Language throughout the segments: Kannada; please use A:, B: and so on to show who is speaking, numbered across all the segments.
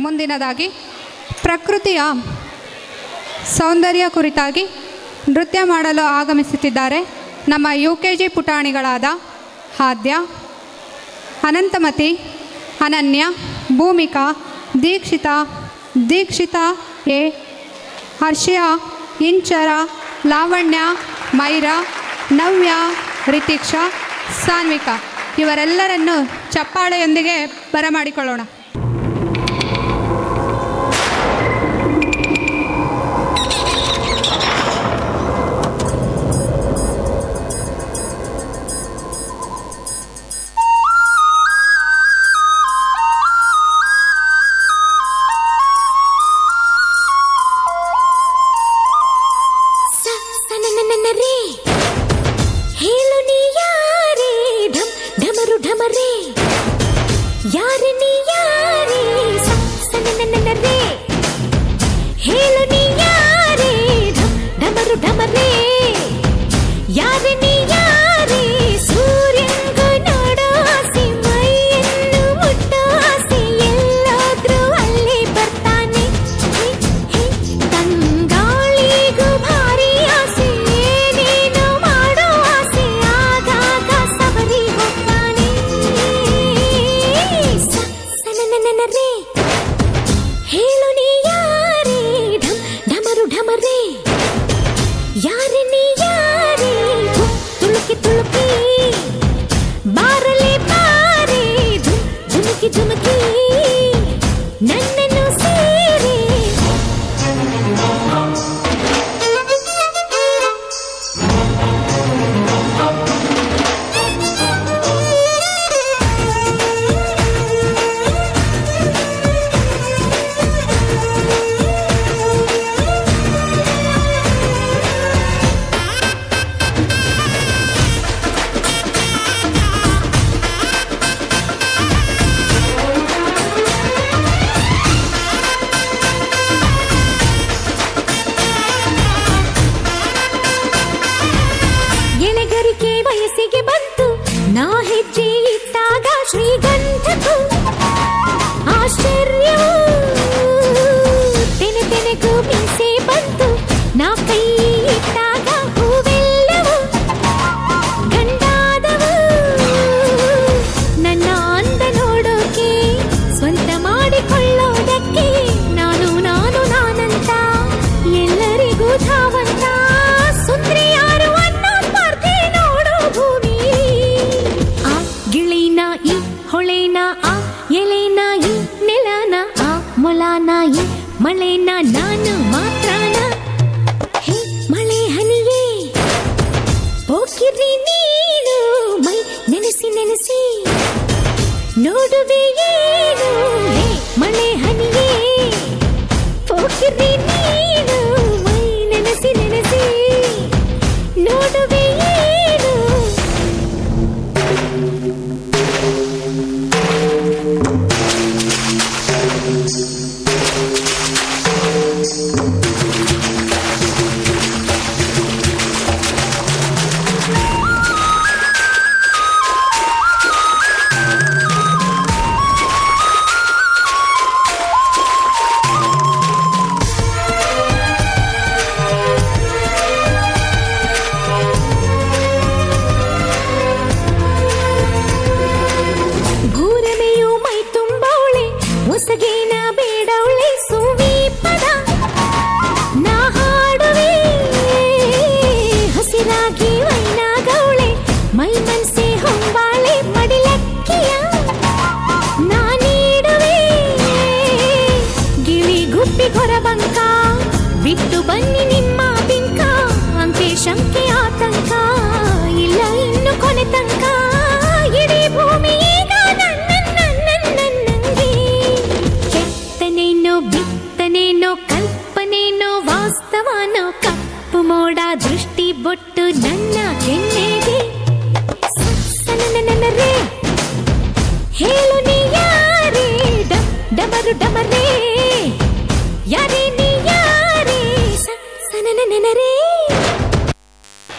A: ಮುಂದಿನದಾಗಿ ಪ್ರಕೃತಿಯ ಸೌಂದರ್ಯ ಕುರಿತಾಗಿ ನೃತ್ಯ ಮಾಡಲು ಆಗಮಿಸುತ್ತಿದ್ದಾರೆ ನಮ್ಮ UKG ಪುಟಾಣಿಗಳಾದ ಆದ್ಯ, ಅನಂತಮತಿ, ಅನನ್ಯ, ಭೂಮಿಕಾ, ದೀಕ್ಷಿತಾ ಎ, ಹರ್ಷಿಯಾ, ಇಂಚರ, ಲಾವಣ್ಯ, ಮೈರಾ, ನವ್ಯ, ರಿತೀಕ್ಷಾ, ಸಾನ್ವಿಕಾ ಇವರೆಲ್ಲರನ್ನು ಚಪ್ಪಾಳೆಯೊಂದಿಗೆ ಬರಮಾಡಿಕೊಳ್ಳೋಣ.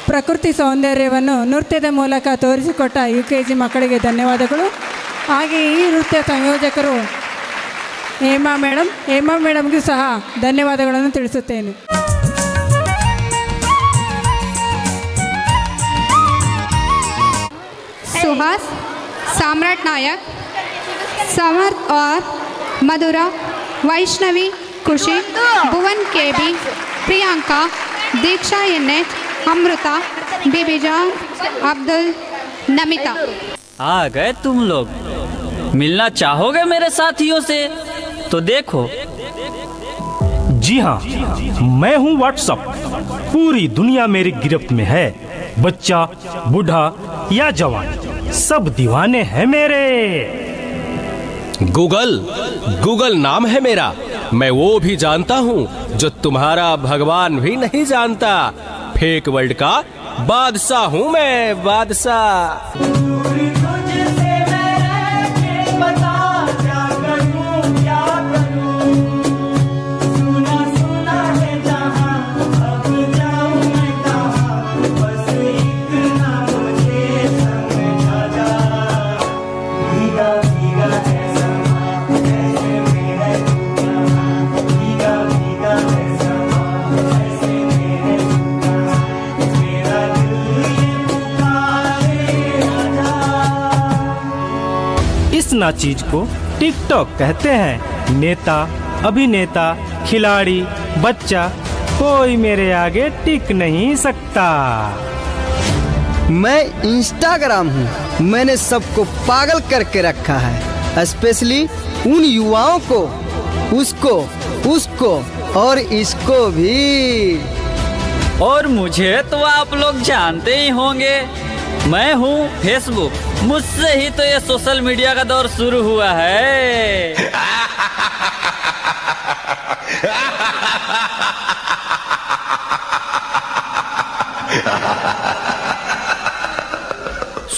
B: ಪ್ರಕೃತಿ ಸೌಂದರ್ಯವನ್ನು ನೃತ್ಯದ ಮೂಲಕ ತೋರಿಸಿಕೊಟ್ಟ UKG ಮಕ್ಕಳಿಗೆ ಧನ್ಯವಾದಗಳು. ಹಾಗೆ ಈ ನೃತ್ಯ ಸಂಯೋಜಕರು ಹೇಮಾ ಮೇಡಮ್ಗೂ ಸಹ ಧನ್ಯವಾದಗಳನ್ನು ತಿಳಿಸುತ್ತೇನೆ.
A: सुहास, सम्राट नायक, समर्थ और मधुरा, वैष्णवी, खुशी, भुवन केबी, प्रियंका, दीक्षा NH, अमृता, बीबीजान, अब्दुल, नमिता.
C: आ गए तुम लोग. मिलना चाहोगे मेरे साथियों से? तो देखो.
D: जी हाँ, मैं हूँ व्हाट्सएप. पूरी दुनिया मेरी गिरफ्त में है. बच्चा, बूढ़ा या जवान, सब दीवाने हैं मेरे.
E: गूगल नाम है मेरा. मैं वो भी जानता हूँ जो तुम्हारा भगवान भी नहीं जानता. फेक वर्ल्ड का बादशाह हूँ मैं, बादशाह.
D: ना चीज को टिकटॉक कहते हैं. नेता, अभिनेता, खिलाड़ी, बच्चा, कोई मेरे आगे टिक नहीं सकता.
F: मैं इंस्टाग्राम हूँ. मैंने सबको पागल करके रखा है, स्पेशली उन युवाओं को, उसको और इसको भी.
C: और मुझे तो आप लोग जानते ही होंगे. मैं हूँ फेसबुक. मुझसे ही तो ये सोशल मीडिया का दौर शुरू हुआ है.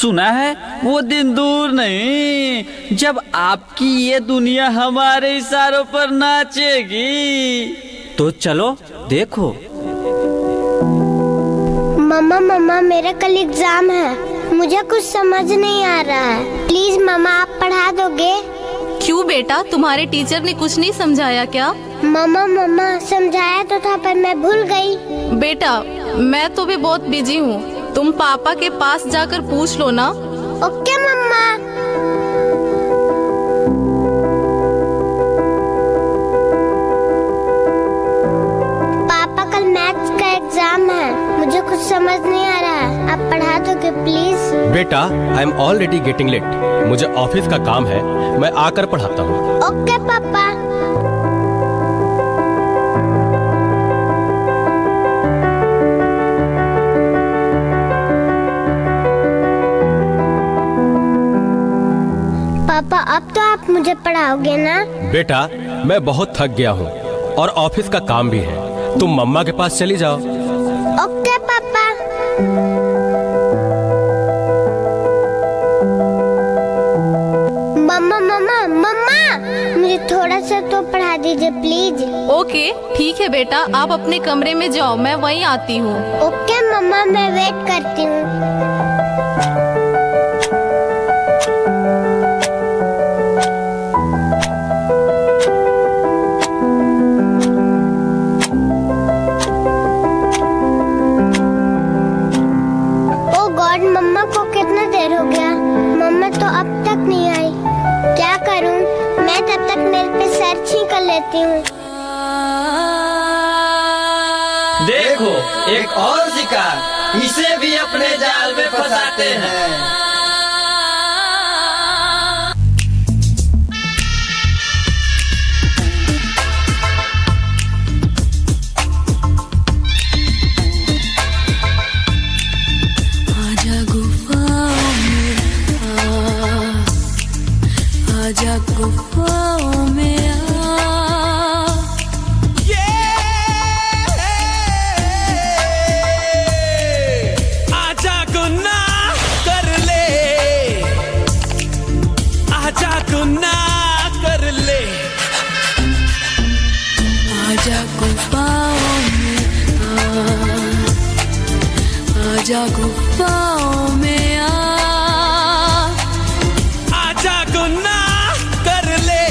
C: सुना है वो दिन दूर नहीं जब आपकी ये दुनिया हमारे इशारों पर नाचेगी. तो चलो देखो.
G: मम्मा मेरा कल एग्जाम है. मुझे कुछ समझ नहीं आ रहा है. प्लीज मम्मा आप पढ़ा दोगे?
H: क्यों बेटा, तुम्हारे टीचर ने कुछ नहीं समझाया क्या?
G: मम्मा समझाया तो था पर मैं भूल गई.
H: बेटा मैं तो भी बहुत बिजी हूँ. तुम पापा के पास जाकर पूछ लो ना.
G: ओके मम्मा. पापा कल मैथ्स का एग्जाम है. मुझे कुछ समझ नहीं आ रहा है. आप पढ़ा दोगे प्लीज?
E: बेटा I am already getting late. मुझे ऑफिस का काम है. मैं आकर पढ़ाता हूँ.
G: ओके पापा. पापा अब तो आप मुझे पढ़ाओगे ना?
E: बेटा मैं बहुत थक गया हूँ और ऑफिस का काम भी है. तुम मम्मा के पास चली जाओ.
G: ओके पापा. मम्मा मुझे थोड़ा सा तो पढ़ा दीजिए प्लीज.
H: ओके ठीक है बेटा, आप अपने कमरे में जाओ, मैं वहीं आती हूँ.
G: ओके मम्मा मैं वेट करती हूँ. मम्मा को कितना देर हो गया. मम्मा तो अब तक नहीं आई. क्या करूं? मैं तब तक नेट पे सर्च ही कर लेती हूँ.
C: देखो एक और शिकार. इसे भी अपने जाल में फंसाते हैं.
I: गुफाओं में आजा गुनाह कर ले. आजा गुनाह कर ले. आजा गुफाओं में आजा गुफाओं में आजा गुनाह कर ले.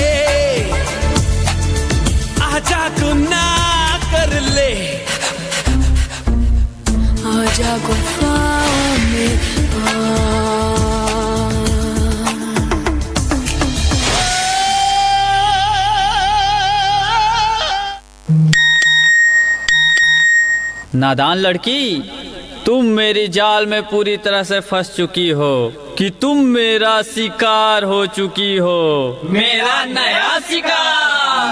C: नादान लड़की, तुम मेरी जाल में पूरी तरह से फंस चुकी हो कि तुम मेरा शिकार हो चुकी हो, मेरा नया शिकार।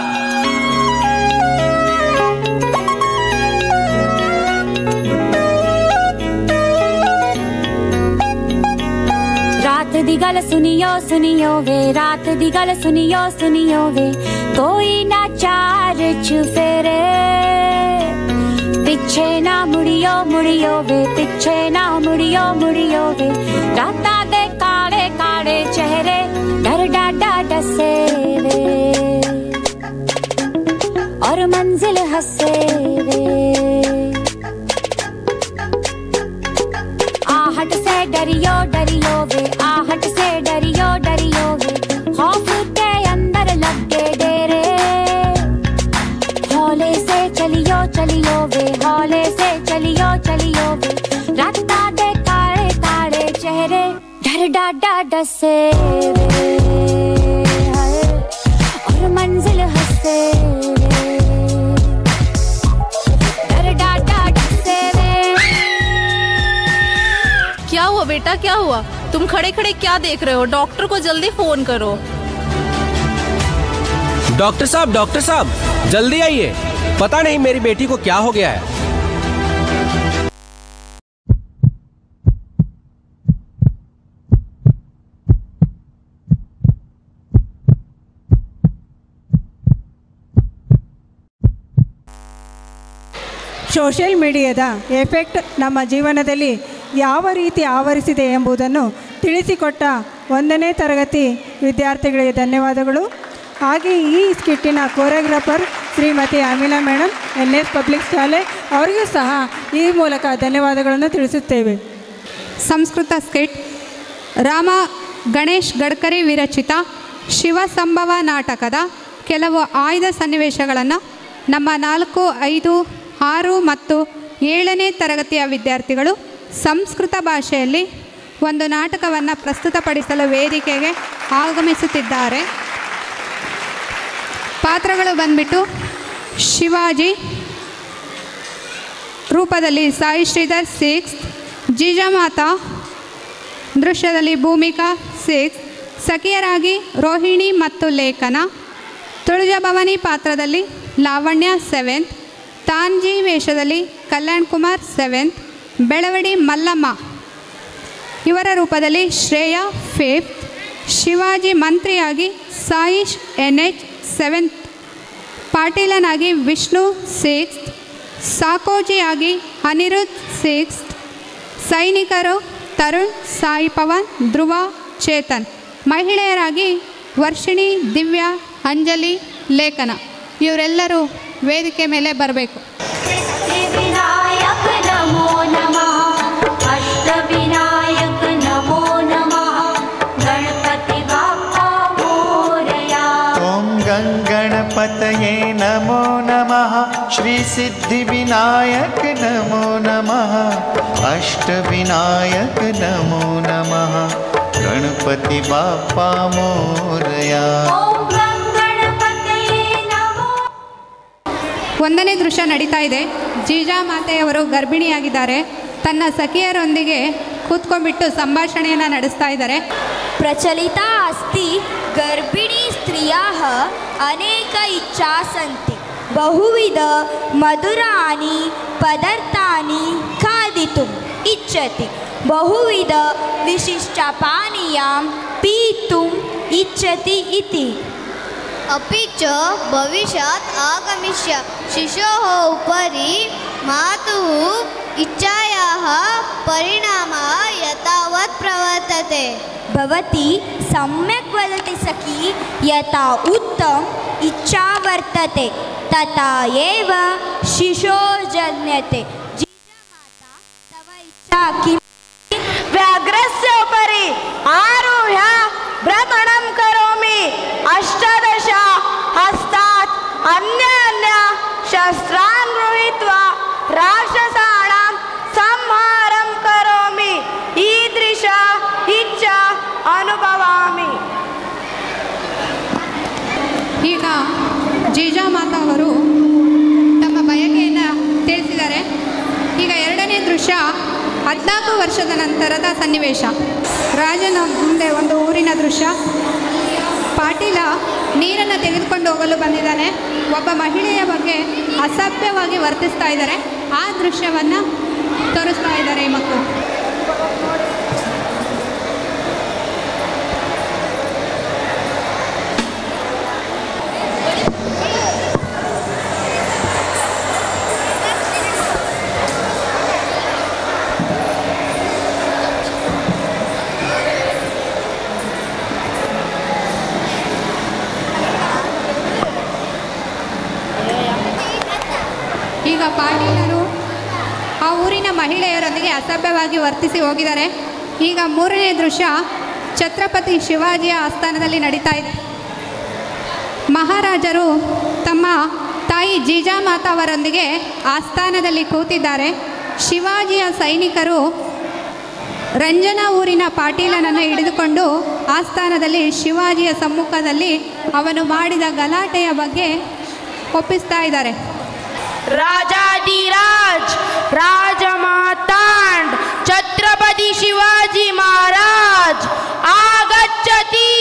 J: रात दी गल सुनियो सुनियो वे, रात दी गल सुनियो सुनियो वे, कोई ना चार चुफेरे, पिछे ना मुड़ियो मुड़ियो वे, पिछे ना मुड़ियो मुड़ियो वे, राता दे काले काले चेहरे डर डाडा डसे वे, और मंजिल हंसे वे, आहट से डरियो डरियो वे, आहट से डरियो डरियो वे, खौफ के अंदर लगे डेरे, हौले से चलियो चलियो वे, हौले से चलियो चलियो वे, राता दे काले काले चेहरे डर डाडा डसे वे, और मंजिल हंसे वे, डर डाडा डसे वे।
H: क्या हुआ बेटा, क्या हुआ? तुम खड़े खड़े क्या देख रहे हो? डॉक्टर को जल्दी फोन करो।
E: डॉक्टर साहब जल्दी आइए, पता नहीं मेरी बेटी को क्या हो गया है।
B: ಸೋಷಿಯಲ್ ಮೀಡಿಯಾದ ಎಫೆಕ್ಟ್ ನಮ್ಮ ಜೀವನದಲ್ಲಿ ಯಾವ ರೀತಿ ಆವರಿಸಿದೆ ಎಂಬುದನ್ನು ತಿಳಿಸಿಕೊಟ್ಟ 1ನೇ ತರಗತಿ ವಿದ್ಯಾರ್ಥಿಗಳಿಗೆ ಧನ್ಯವಾದಗಳು. ಹಾಗೆ ಈ ಸ್ಕಿಟ್ಟಿನ choreographer Shrimati Amina madam, NS public ಶಾಲೆ, ಅವರಿಗೂ ಸಹ ಈ ಮೂಲಕ ಧನ್ಯವಾದಗಳನ್ನು ತಿಳಿಸುತ್ತೇವೆ.
A: ಸಂಸ್ಕೃತ ಸ್ಕಿಟ್ ರಾಮ ಗಣೇಶ್ ಗಡ್ಕರಿ ವಿರಚಿತ ಶಿವಸಂಭವ ನಾಟಕದ ಕೆಲವು ಆಯ್ದ ಸನ್ನಿವೇಶಗಳನ್ನು ನಮ್ಮ 4, 5, 6 ಮತ್ತು 7ನೇ ತರಗತಿಯ ವಿದ್ಯಾರ್ಥಿಗಳು ಸಂಸ್ಕೃತ ಭಾಷೆಯಲ್ಲಿ ಒಂದು ನಾಟಕವನ್ನು ಪ್ರಸ್ತುತಪಡಿಸಲು ವೇದಿಕೆಗೆ ಆಗಮಿಸುತ್ತಿದ್ದಾರೆ. ಪಾತ್ರಗಳು ಬಂದ್ಬಿಟ್ಟು ಶಿವಾಜಿ ರೂಪದಲ್ಲಿ ಸಾಯಿ ಶ್ರೀಧರ್ 6, ಜೀಜಾಮಾತಾ ದೃಶ್ಯದಲ್ಲಿ ಭೂಮಿಕಾ 6, ಸಖಿಯರಾಗಿ ರೋಹಿಣಿ ಮತ್ತು ಲೇಖನ, ತುಳಜಾಭವಾನಿ ಪಾತ್ರದಲ್ಲಿ ಲಾವಣ್ಯ 7th, ತಾಂಜಿ ವೇಷದಲ್ಲಿ ಕಲ್ಯಾಣ್ ಕುಮಾರ್ 7th, ಬೆಳವಡಿ ಮಲ್ಲಮ್ಮ ಇವರ ರೂಪದಲ್ಲಿ ಶ್ರೇಯಾ 5th, ಶಿವಾಜಿ ಮಂತ್ರಿಯಾಗಿ Saish NH 7th, ಪಾಟೀಲನಾಗಿ Vishnu 6th, ಸಾಕೋಜಿಯಾಗಿ Anirudh 6th, ಸೈನಿಕರು ತರುಣ್, ಸಾಯಿ ಪವನ್, ಧ್ರುವ, ಚೇತನ್, ಮಹಿಳೆಯರಾಗಿ ವರ್ಷಿಣಿ, ದಿವ್ಯಾ, ಅಂಜಲಿ, ಲೇಖನ ಇವರೆಲ್ಲರೂ ವೇದಿಕೆ ಮೇಲೆ ಬರಬೇಕು.
K: गणपतये नमो नमः, श्री सिद्धिविनायक नमो नमः, अष्टविनायक नमो नमः, गणपति बाप्पा मोरया.
A: 1ನೇ ದೃಶ್ಯ ನಡೀತಾ ಇದೆ. ಜೀಜಾಮಾತೆಯವರು ಗರ್ಭಿಣಿಯಾಗಿದ್ದಾರೆ. ತನ್ನ ಸಖಿಯರೊಂದಿಗೆ ಕೂತ್ಕೊಂಡ್ಬಿಟ್ಟು ಸಂಭಾಷಣೆಯನ್ನು ನಡೆಸ್ತಾ ಇದ್ದಾರೆ.
J: प्रचलिता अस्ति गर्भिणी स्त्रियः अनेक इच्छा सन्ति, बहुविध मधुराणि पदार्थानि खादितुम् इच्छति, बहुविध विशिष्टपानीयां पीतुम् इच्छति इति.
G: अपि च भविष्यात् आगमिष्य शिशोः उपरि मातुः इच्छायाः परिणामः यथावत् प्रवर्तते.
J: भवती सम्यक् वदति सखी, यथा उत्तम इच्छा वर्तते तथा एव शिशो जन्यते. जीजमाता तव इच्छा किं?
L: व्याघ्रस्य उपरि आरुह्य भ्रमणं करोमि, 18 हस्तात् अन्य शस्त्रान् गृहीत्वा राक्षसाणां संहारं करोमि, ईदृश इच्छा अनुभवामि.
A: ಈಗ ಜೀಜಾಮಾತಾ ಅವರು ತಮ್ಮ ಬಯಕೆಯನ್ನು ತಿಳಿಸಿದ್ದಾರೆ. ವರ್ಷದ ನಂತರದ ಸನ್ನಿವೇಶ. ರಾಜನ ಮುಂದೆ ಒಂದು ಊರಿನ ದೃಶ್ಯ. ಪಾಟೀಲ ನೀರನ್ನು ತೆಗೆದುಕೊಂಡು ಹೋಗಲು ಬಂದಿದ್ದಾನೆ. ಒಬ್ಬ ಮಹಿಳೆಯ ಬಗ್ಗೆ ಅಸಭ್ಯವಾಗಿ ವರ್ತಿಸ್ತಾ ಇದ್ದಾರೆ. ಆ ದೃಶ್ಯವನ್ನು ತೋರಿಸ್ತಾ ಇದ್ದಾರೆ ಈ ಮಕ್ಕಳು. ಈಗ ಪಾಟೀಲರು ಆ ಊರಿನ ಮಹಿಳೆಯರೊಂದಿಗೆ ಅಸಭ್ಯವಾಗಿ ವರ್ತಿಸಿ ಹೋಗಿದ್ದಾರೆ. ಈಗ ಮೂರನೇ ದೃಶ್ಯ ಛತ್ರಪತಿ ಶಿವಾಜಿಯ ಆಸ್ಥಾನದಲ್ಲಿ ನಡೀತಾ ಇದೆ. ಮಹಾರಾಜರು ತಮ್ಮ ತಾಯಿ ಜೀಜಾಮಾತಾ ಅವರೊಂದಿಗೆ ಆಸ್ಥಾನದಲ್ಲಿ ಕೂತಿದ್ದಾರೆ. ಶಿವಾಜಿಯ ಸೈನಿಕರು ರಂಜನಾ ಊರಿನ ಪಾಟೀಲನನ್ನು ಹಿಡಿದುಕೊಂಡು ಆಸ್ಥಾನದಲ್ಲಿ ಶಿವಾಜಿಯ ಸಮ್ಮುಖದಲ್ಲಿ ಅವನು ಮಾಡಿದ ಗಲಾಟೆಯ ಬಗ್ಗೆ ಒಪ್ಪಿಸ್ತಾ ಇದ್ದಾರೆ.
L: राजाधिराज राजमातांड छत्रपति शिवाजी महाराज आगच्छति।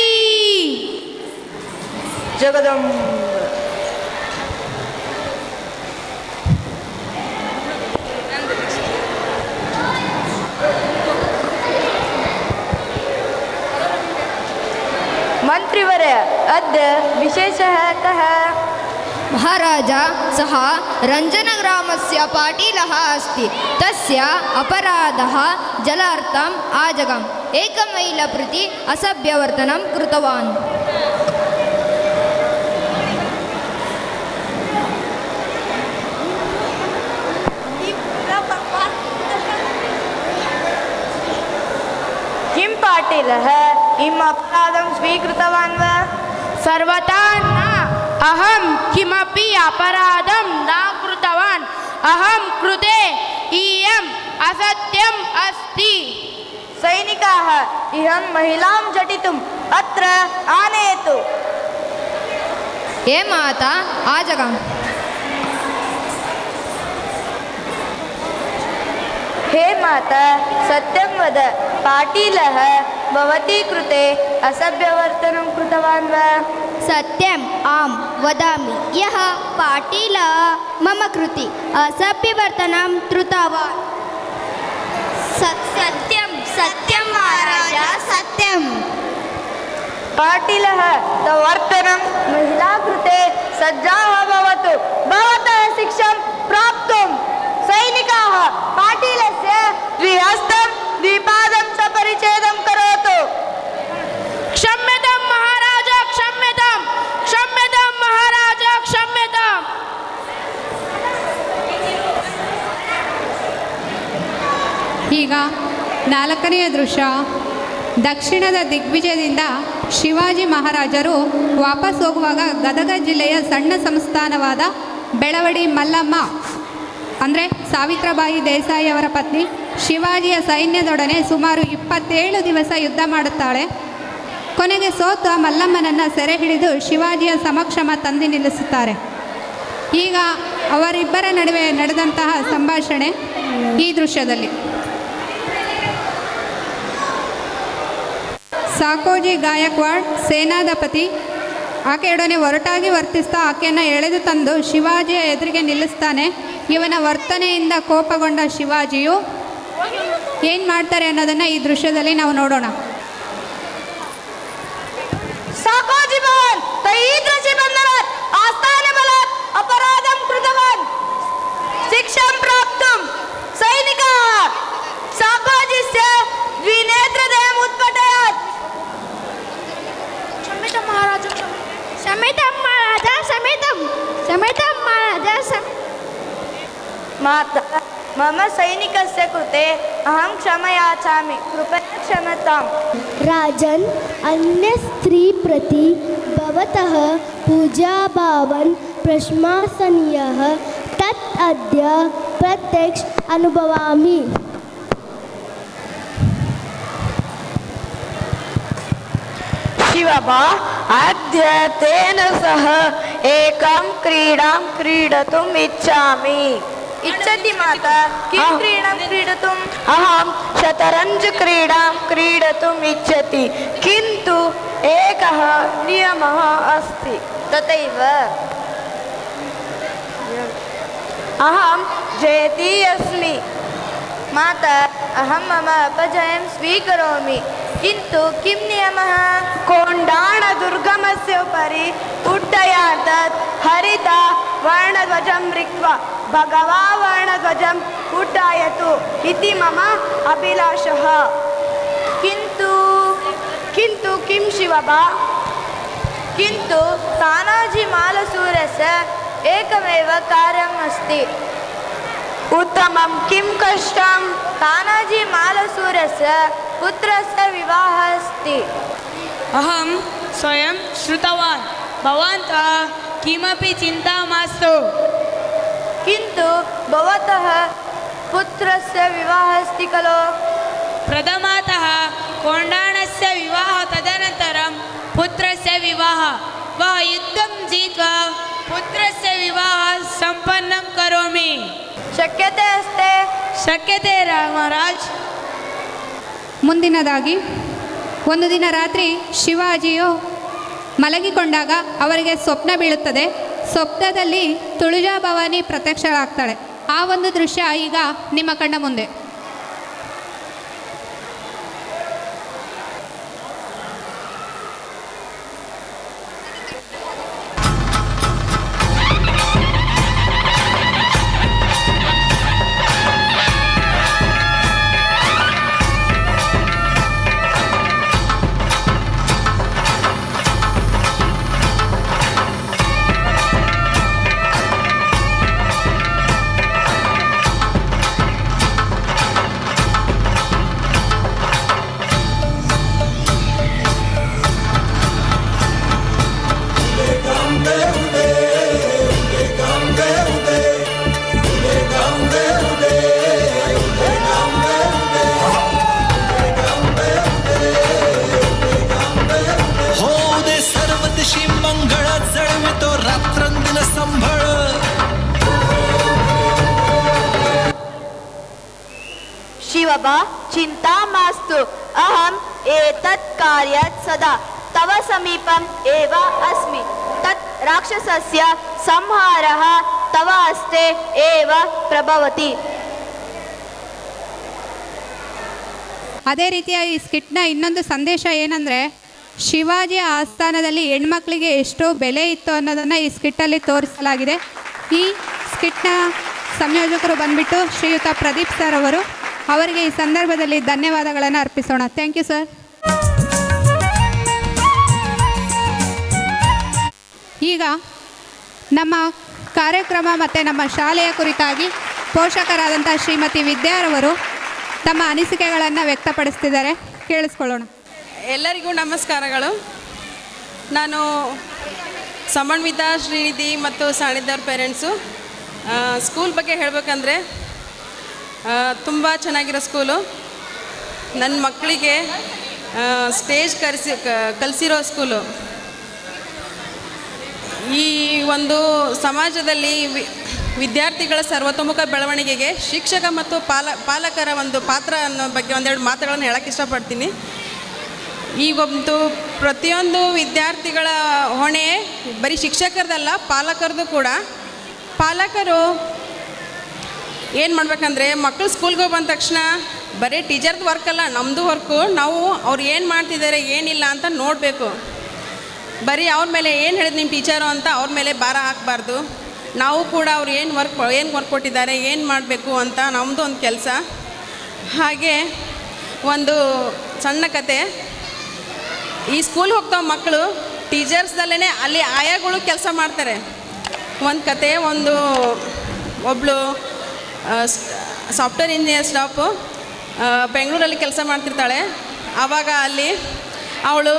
L: जगदम्ब मंत्रिवर्य अद्य विशेषः कः?
M: महाराज सः रञ्जनग्रामस्य पाटीलः अस्ति. तस्य अपराधः जलार्थम् आजगम्. एकमहिलां प्रति असभ्यवर्तनं कृतवान्.
L: किं पाटीलः किम् अपराधं स्वीकृतवान् वा? सर्वथा न. अहं किमपि अपराधं न कृतवान्. अहं कृते इयम् असत्यम् अस्ति. सैनिकाः इयं महिलां झटितुम् अत्र आनयतु.
M: हे माता आजगम्.
L: हे माता सत्यं वद. पाटीलः भवती कृते असभ्यवर्तनं कृतवान् वा?
M: सत्यम् आं वदामि. यः पाटीलः मम कृते असभ्यवर्तनं कृतवान्. सत्यं सत्यं महाराज सत्यं.
L: पाटीलः तवर्तनं महिला कृते सज्जाः भवतु. भवतः शिक्षां प्राप्तुं सैनिकाः पाटीलस्य द्विहस्तं द्विपादं च परिच्छेदं करोतु. क्षम्यतां महाराज क्षम्यतां. क्षम्यतां महाराज क्षम्यतां.
A: ಈಗ ನಾಲ್ಕನೆಯ ದೃಶ್ಯ. ದಕ್ಷಿಣದ ದಿಗ್ವಿಜಯದಿಂದ ಶಿವಾಜಿ ಮಹಾರಾಜರು ವಾಪಸ್ ಹೋಗುವಾಗ ಗದಗ ಜಿಲ್ಲೆಯ ಸಣ್ಣ ಸಂಸ್ಥಾನವಾದ ಬೆಳವಡಿ ಮಲ್ಲಮ್ಮ ಅಂದರೆ ಸಾವಿತ್ರಬಾಯಿ ದೇಸಾಯಿ ಅವರ ಪತ್ನಿ ಶಿವಾಜಿಯ ಸೈನ್ಯದೊಡನೆ ಸುಮಾರು 27 ದಿವಸ ಯುದ್ಧ ಮಾಡುತ್ತಾಳೆ. ಕೊನೆಗೆ ಸೋತ ಮಲ್ಲಮ್ಮನನ್ನು ಸೆರೆ ಹಿಡಿದು ಶಿವಾಜಿಯ ಸಮಕ್ಷಮ ತಂದು ನಿಲ್ಲಿಸುತ್ತಾರೆ. ಈಗ ಅವರಿಬ್ಬರ ನಡುವೆ ನಡೆದಂತಹ ಸಂಭಾಷಣೆ ಈ ದೃಶ್ಯದಲ್ಲಿ. ಸಾಕೋಜಿ ಗಾಯಕ್ವಾಡ್ ಸೇನಾಧಿಪತಿ ಆಕೆಯೊಡನೆ ಒರಟಾಗಿ ವರ್ತಿಸ್ತಾ ಆಕೆಯನ್ನು ಎಳೆದು ತಂದು ಶಿವಾಜಿಯ ಎದುರಿಗೆ ನಿಲ್ಲಿಸ್ತಾನೆ. ಇವನ ವರ್ತನೆಯಿಂದ ಕೋಪಗೊಂಡ ಶಿವಾಜಿಯು ಏನು ಮಾಡ್ತಾರೆ ಅನ್ನೋದನ್ನು ಈ ದೃಶ್ಯದಲ್ಲಿ ನಾವು ನೋಡೋಣ.
L: साकोजी भवन तैद्रशी बंधनात आस्थाने बलात् अपराधं कृतवान्. शिक्षां प्राप्तुं सैनिकाः साकोजीस्य द्विनेत्रदेहम् उत्पाटयत्. क्षम्यतां महाराज क्षम्यतां महाराज क्षम्यतां महाराज. माता मम सैनिकस्य कृते अहं क्षमयाचामि. कृपया क्षम्यताम्.
G: राजन् अन्य स्त्री प्रति भवतः पूजाभावन् प्रशंसनीयः. तत् अद्य प्रत्यक्ष अनुभवामि.
L: शिवबा अद्य तेन सह एकां क्रीडां क्रीडितुम् इच्छामि. इच्छति माता किं क्रीडां क्रीडितुम्
N: अहं शतरञ्ज क्रीडां क्रीडितुम् इच्छति किन्तु एकः नियमः अस्ति।
L: तथैव
N: अहं जयती अस्मि।
L: माता अहं मम अपजयं स्वीकरोमि किन्तु किं नियमः?
N: कोण्डाणदुर्गमस्य उपरि उड्डयात् हरिता वर्णध्वजं रिक्त्वा भगवा वर्णध्वजम् उड्डयतु इति मम अभिलाषः। किन्तु किं शिवबा?
L: किन्तु तानाजी मालसूरस्य एकमेव कार्यम् अस्ति।
N: उत्तमं किं कष्टं?
L: तानाजी मालसूरस्य पुत्रस्य विवाहः अस्ति।
O: अहं स्वयं श्रुतवान्। भवन्तः किमपि चिन्ता मास्तु।
L: किन्तु भवतः पुत्रस्य विवाहः अस्ति खलु?
O: प्रथमतः कोण्डाणस्य विवाहः, तदनन्तरं पुत्रस्य विवाहः। वह युद्धं जीत्वा पुत्रस्य विवाहः सम्पन्नं करोमि।
L: शक्यते अस्ते?
O: शक्यते ಮಹಾರಾಜ್.
A: ಮುಂದಿನದಾಗಿ ಒಂದು ದಿನ ರಾತ್ರಿ ಶಿವಾಜಿಯು ಮಲಗಿಕೊಂಡಾಗ ಅವರಿಗೆ ಸ್ವಪ್ನ ಬೀಳುತ್ತದೆ. ಸ್ವಪ್ನದಲ್ಲಿ ತುಳಜಾ ಭವಾನಿ ಪ್ರತ್ಯಕ್ಷಳಾಗ್ತಾಳೆ. ಆ ಒಂದು ದೃಶ್ಯ ಈಗ ನಿಮ್ಮ ಕಣ್ಣ ಮುಂದೆ.
L: शिवबा चिंता मास्तु अहम एतत् कार्यात् सदा तव समीपम् एव अस्मि। तत् राक्षसस्य संहारः तव हस्ते एव प्रभवति।
A: ಅದೇ ರೀತಿಯ ಈ ಸ್ಕಿಟ್ನ ಇನ್ನೊಂದು ಸಂದೇಶ ಏನಂದರೆ, ಶಿವಾಜಿಯ ಆಸ್ಥಾನದಲ್ಲಿ ಹೆಣ್ಮಕ್ಳಿಗೆ ಎಷ್ಟು ಬೆಲೆ ಇತ್ತು ಅನ್ನೋದನ್ನು ಈ ಸ್ಕಿಟ್ಟಲ್ಲಿ ತೋರಿಸಲಾಗಿದೆ. ಈ ಸ್ಕಿಟ್ನ ಸಂಯೋಜಕರು ಬಂದ್ಬಿಟ್ಟು ಶ್ರೀಯುತ ಪ್ರದೀಪ್ ಸರ್ ಅವರು. ಅವರಿಗೆ ಈ ಸಂದರ್ಭದಲ್ಲಿ ಧನ್ಯವಾದಗಳನ್ನು ಅರ್ಪಿಸೋಣ. Thank you sir. ಈಗ ನಮ್ಮ ಕಾರ್ಯಕ್ರಮ ಮತ್ತು ನಮ್ಮ ಶಾಲೆಯ ಕುರಿತಾಗಿ ಪೋಷಕರಾದಂಥ ಶ್ರೀಮತಿ ವಿದ್ಯಾರವರು ತಮ್ಮ ಅನಿಸಿಕೆಗಳನ್ನು ವ್ಯಕ್ತಪಡಿಸ್ತಿದ್ದಾರೆ. ಕೇಳಿಸ್ಕೊಳ್ಳೋಣ.
P: ಎಲ್ಲರಿಗೂ ನಮಸ್ಕಾರಗಳು. ನಾನು ಸಮನ್ವಿತಾ, ಶ್ರೀನಿಧಿ ಮತ್ತು ಸಾನಿಧ್ಯವ್ರ ಪೇರೆಂಟ್ಸು. ಸ್ಕೂಲ್ ಬಗ್ಗೆ ಹೇಳಬೇಕಂದ್ರೆ ತುಂಬ ಚೆನ್ನಾಗಿರೋ ಸ್ಕೂಲು. ನನ್ನ ಮಕ್ಕಳಿಗೆ ಸ್ಟೇಜ್ ಕಲಿಸಿರೋ ಸ್ಕೂಲು. ಈ ಒಂದು ಸಮಾಜದಲ್ಲಿ ವಿದ್ಯಾರ್ಥಿಗಳ ಸರ್ವತೋಮುಖ ಬೆಳವಣಿಗೆಗೆ ಶಿಕ್ಷಕ ಮತ್ತು ಪಾಲಕರ ಒಂದು ಪಾತ್ರ ಅನ್ನೋ ಬಗ್ಗೆ ಒಂದೆರಡು ಮಾತುಗಳನ್ನು ಹೇಳಕ್ಕೆ ಇಷ್ಟಪಡ್ತೀನಿ. ಈಗೊಂದು ಪ್ರತಿಯೊಂದು ವಿದ್ಯಾರ್ಥಿಗಳ ಹೊಣೆ ಬರೀ ಶಿಕ್ಷಕರದಲ್ಲ, ಪಾಲಕರದು ಕೂಡ. ಪಾಲಕರು ಏನು ಮಾಡ್ಬೇಕಂದ್ರೆ, ಮಕ್ಕಳು ಸ್ಕೂಲ್ಗೆ ಹೋಗಿ ಬಂದ ತಕ್ಷಣ ಬರೀ ಟೀಚರ್ದು ವರ್ಕ್ ಅಲ್ಲ, ನಮ್ಮದು ವರ್ಕು. ನಾವು ಅವ್ರು ಏನು ಮಾಡ್ತಿದ್ದಾರೆ ಏನಿಲ್ಲ ಅಂತ ನೋಡಬೇಕು. ಬರೀ ಅವ್ರ ಮೇಲೆ ಏನು ಹೇಳಿದ್ರು ನಿಮ್ಮ ಟೀಚರು ಅಂತ ಅವ್ರ ಮೇಲೆ ಭಾರ ಹಾಕಬಾರ್ದು. ನಾವು ಕೂಡ ಅವ್ರು ಏನು ವರ್ಕ್ ಕೊಟ್ಟಿದ್ದಾರೆ, ಏನು ಮಾಡಬೇಕು ಅಂತ ನಮ್ಮದು ಒಂದು ಕೆಲಸ. ಹಾಗೆ ಒಂದು ಸಣ್ಣ ಕತೆ. ಈ ಸ್ಕೂಲ್ ಹೋಗ್ತಾವ ಮಕ್ಕಳು ಟೀಚರ್ಸ್ದಲ್ಲೇ ಅಲ್ಲಿ ಆಯಾಗಳು ಕೆಲಸ ಮಾಡ್ತಾರೆ. ಒಂದು ಕತೆ, ಒಬ್ಬಳು ಸಾಫ್ಟ್ವೇರ್ ಇಂಜಿನಿಯರ್ ಸ್ಟಾಫು ಬೆಂಗಳೂರಲ್ಲಿ ಕೆಲಸ ಮಾಡ್ತಿರ್ತಾಳೆ. ಆವಾಗ ಅಲ್ಲಿ ಅವಳು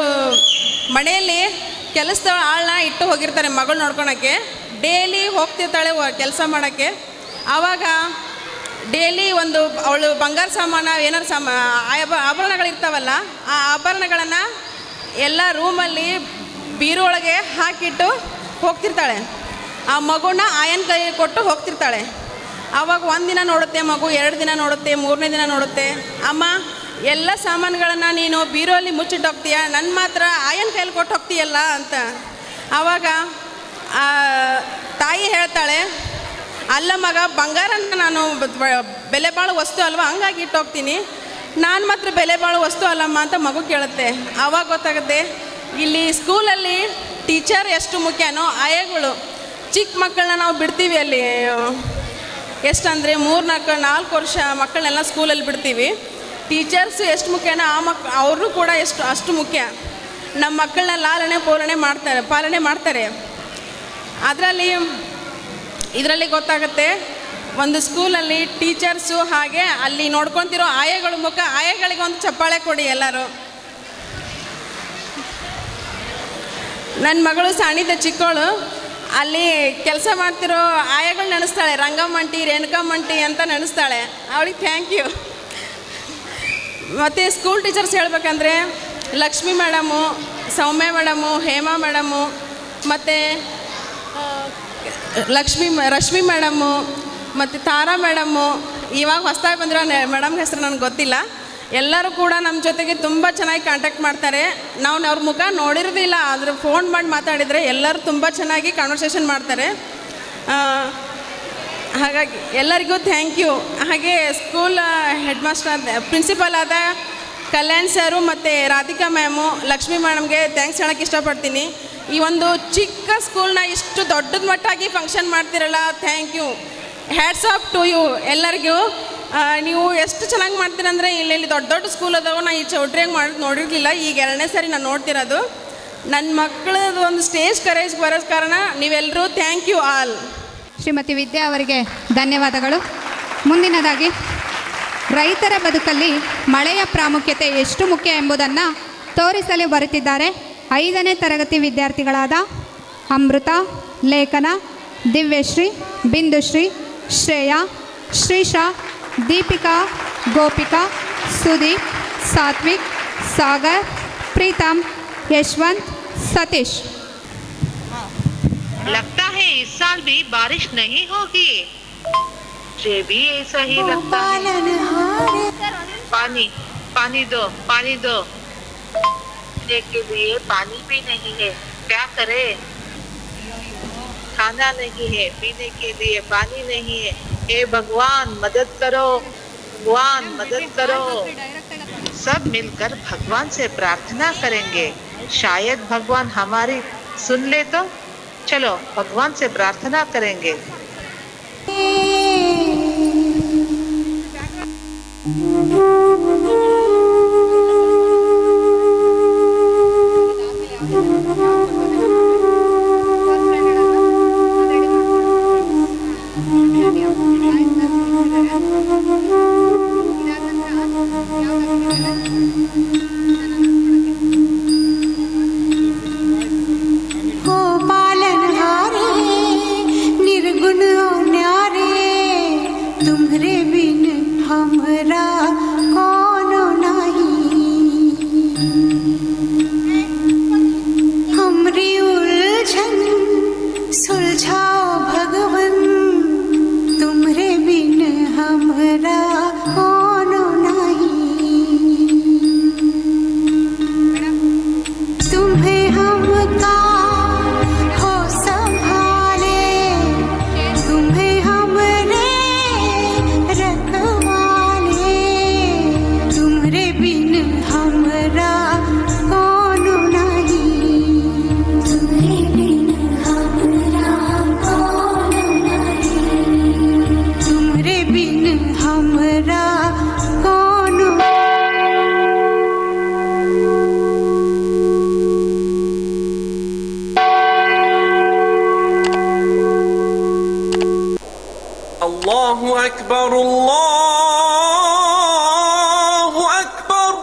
P: ಮನೆಯಲ್ಲಿ ಕೆಲಸದ ಆಳನ್ನ ಇಟ್ಟು ಹೋಗಿರ್ತಾರೆ ಮಗಳು ನೋಡ್ಕೊಳಕ್ಕೆ. ಡೈಲಿ ಹೋಗ್ತಿರ್ತಾಳೆ ಕೆಲಸ ಮಾಡೋಕ್ಕೆ. ಆವಾಗ ಡೈಲಿ ಅವಳು ಬಂಗಾರ ಸಾಮಾನು ಏನಾರು ಆಭರಣಗಳಿರ್ತಾವಲ್ಲ, ಆ ಆಭರಣಗಳನ್ನು ಎಲ್ಲ ರೂಮಲ್ಲಿ ಬೀರು ಒಳಗೆ ಹಾಕಿಟ್ಟು ಹೋಗ್ತಿರ್ತಾಳೆ. ಆ ಮಗುನ ಆಯನ ಕೈ ಕೊಟ್ಟು ಹೋಗ್ತಿರ್ತಾಳೆ. ಆವಾಗ ಒಂದಿನ ನೋಡುತ್ತೆ ಮಗು, 2 ದಿನ ನೋಡುತ್ತೆ, 3ನೇ ದಿನ ನೋಡುತ್ತೆ. ಅಮ್ಮ ಎಲ್ಲ ಸಾಮಾನುಗಳನ್ನು ನೀನು ಬೀರೋಲ್ಲಿ ಮುಚ್ಚಿಟ್ಟು ಹೋಗ್ತೀಯ, ನನ್ನ ಮಾತ್ರ ಆಯನ ಕೈಯಲ್ಲಿ ಕೊಟ್ಟು ಹೋಗ್ತೀಯಲ್ಲ ಅಂತ. ಆವಾಗ ತಾಯಿ ಹೇಳ್ತಾಳೆ, ಅಲ್ಲ ಮಗ, ಬಂಗಾರನ ನಾನು ಬೆಲೆ ಬಾಳೋ ವಸ್ತು ಅಲ್ವಾ, ಹಂಗಾಗಿ ಇಟ್ಟೋಗ್ತೀನಿ, ನಾನು ಮಾತ್ರ ಬೆಲೆ ಬಾಳೋ ವಸ್ತು ಅಲ್ಲಮ್ಮ ಅಂತ ಮಗು ಕೇಳುತ್ತೆ. ಆವಾಗ ಗೊತ್ತಾಗುತ್ತೆ ಇಲ್ಲಿ ಸ್ಕೂಲಲ್ಲಿ ಟೀಚರ್ ಎಷ್ಟು ಮುಖ್ಯನೋ ಆಯಗಳು. ಚಿಕ್ಕ ಮಕ್ಕಳನ್ನ ನಾವು ಬಿಡ್ತೀವಿ ಅಲ್ಲಿ, ಎಷ್ಟಂದರೆ 3-4 ವರ್ಷ ಮಕ್ಕಳನ್ನೆಲ್ಲ ಸ್ಕೂಲಲ್ಲಿ ಬಿಡ್ತೀವಿ. ಟೀಚರ್ಸು ಎಷ್ಟು ಮುಖ್ಯನೋ ಅವ್ರಿಗೂ ಕೂಡ ಅಷ್ಟು ಮುಖ್ಯ. ನಮ್ಮ ಮಕ್ಕಳನ್ನ ಪಾಲನೆ ಮಾಡ್ತಾರೆ. ಇದರಲ್ಲಿ ಗೊತ್ತಾಗುತ್ತೆ ಒಂದು ಸ್ಕೂಲಲ್ಲಿ ಟೀಚರ್ಸು ಹಾಗೆ ಅಲ್ಲಿ ನೋಡ್ಕೊತಿರೋ ಆಯಗಳ ಮುಖ. ಆಯಗಳಿಗೆ ಒಂದು ಚಪ್ಪಾಳೆ ಕೊಡಿ ಎಲ್ಲರೂ. ನನ್ನ ಮಗಳು ಸಾಣಿದ ಚಿಕ್ಕವಳು, ಅಲ್ಲಿ ಕೆಲಸ ಮಾಡ್ತಿರೋ ಆಯಗಳು ನೆನೆಸ್ತಾಳೆ, ರಂಗಮ್ಮಂಟಿ, ರೇಣುಕಮ್ಮಂಟಿ ಅಂತ ನೆನೆಸ್ತಾಳೆ. ಅವಳಿಗೆ ಥ್ಯಾಂಕ್ ಯು. ಮತ್ತು ಸ್ಕೂಲ್ ಟೀಚರ್ಸ್ ಹೇಳ್ಬೇಕಂದ್ರೆ ಲಕ್ಷ್ಮಿ ಮೇಡಮು, ಸೌಮ್ಯ ಮೇಡಮು, ಹೇಮಾ ಮೇಡಮು, ಮತ್ತು ರಶ್ಮಿ ಮೇಡಮು, ಮತ್ತು ತಾರಾ ಮೇಡಮು, ಇವಾಗ ಹೊಸದಾಗಿ ಬಂದಿರೋ ಮೇಡಮ್ ಹೆಸರು ನನಗೆ ಗೊತ್ತಿಲ್ಲ. ಎಲ್ಲರೂ ಕೂಡ ನಮ್ಮ ಜೊತೆಗೆ ತುಂಬ ಚೆನ್ನಾಗಿ ಕಾಂಟ್ಯಾಕ್ಟ್ ಮಾಡ್ತಾರೆ. ನಾವು ಅವ್ರ ಮುಖ ನೋಡಿರೋದಿಲ್ಲ, ಆದರೆ ಫೋನ್ ಮಾಡಿ ಮಾತಾಡಿದರೆ ಎಲ್ಲರೂ ತುಂಬ ಚೆನ್ನಾಗಿ ಕಾನ್ವರ್ಸೇಷನ್ ಮಾಡ್ತಾರೆ. ಹಾಗಾಗಿ ಎಲ್ಲರಿಗೂ ಥ್ಯಾಂಕ್ ಯು. ಹಾಗೆ ಸ್ಕೂಲ್ ಹೆಡ್ ಮಾಸ್ಟರ್ ಪ್ರಿನ್ಸಿಪಲ್ ಆದ ಕಲ್ಯಾಣ್ ಸರು ಮತ್ತು ರಾಧಿಕಾ ಮ್ಯಾಮು, ಲಕ್ಷ್ಮಿ ಮೇಡಮ್ಗೆ ಥ್ಯಾಂಕ್ಸ್ ಹೇಳೋಕ್ಕೆ ಇಷ್ಟಪಡ್ತೀನಿ. ಈ ಒಂದು ಚಿಕ್ಕ ಸ್ಕೂಲ್ನ ಇಷ್ಟು ದೊಡ್ಡದ ಮಟ್ಟಾಗಿ ಫಂಕ್ಷನ್ ಮಾಡ್ತಿರಲ್ಲ, thank you, hats off to you ಎಲ್ಲರಿಗೂ. ನೀವು ಎಷ್ಟು ಚೆನ್ನಾಗಿ ಮಾಡ್ತೀರಂದರೆ ಇಲ್ಲಿ ದೊಡ್ಡ ಸ್ಕೂಲ್ ಅದಾವ, ನಾನು ಈ ಚೌಟ್ರಿಯಾಗಿ ಮಾಡೋದು ನೋಡಿರಲಿಲ್ಲ, ಈಗ 2ನೇ ಸಾರಿ ನಾನು ನೋಡ್ತಿರೋದು. ನನ್ನ ಮಕ್ಕಳದು ಒಂದು ಸ್ಟೇಜ್ ಕರೇಜ್ ಬರೋ ಕಾರಣ ನೀವೆಲ್ಲರೂ ಥ್ಯಾಂಕ್ ಯು ಆಲ್.
A: ಶ್ರೀಮತಿ ವಿದ್ಯಾ ಅವರಿಗೆ ಧನ್ಯವಾದಗಳು. ಮುಂದಿನದಾಗಿ ರೈತರ ಬದುಕಲ್ಲಿ ಮಳೆಯ ಪ್ರಾಮುಖ್ಯತೆ ಎಷ್ಟು ಮುಖ್ಯ ಎಂಬುದನ್ನು ತೋರಿಸಲು ಬರುತ್ತಿದ್ದಾರೆ 5ನೇ ತರಗತಿ ವಿದ್ಯಾರ್ಥಿಗಳಾದ ಅಮೃತ, ಲೇಖನ, ದಿವ್ಯಶ್ರೀ, ಬಿಂದುಶ್ರೀ, ಶ್ರೇಯಾ, ಶ್ರೀಶಾ, दीपिका, गोपिका, सुदीप, सात्विक, सागर, प्रीतम, यशवंत, सतीश।
Q: लगता है इस साल भी बारिश नहीं होगी। मुझे भी ऐसा ही लगता है। पानी दो पीने के लिए पानी भी नहीं है, क्या करे? खाना नहीं है, पीने के लिए पानी नहीं है। हे भगवान मदद करो, भगवान मदद करो। सब मिलकर भगवान से प्रार्थना करेंगे, शायद भगवान हमारी सुन ले तो। चलो भगवान से प्रार्थना करेंगे।
R: अल्लाहु अकबर, अल्लाहु अकबर,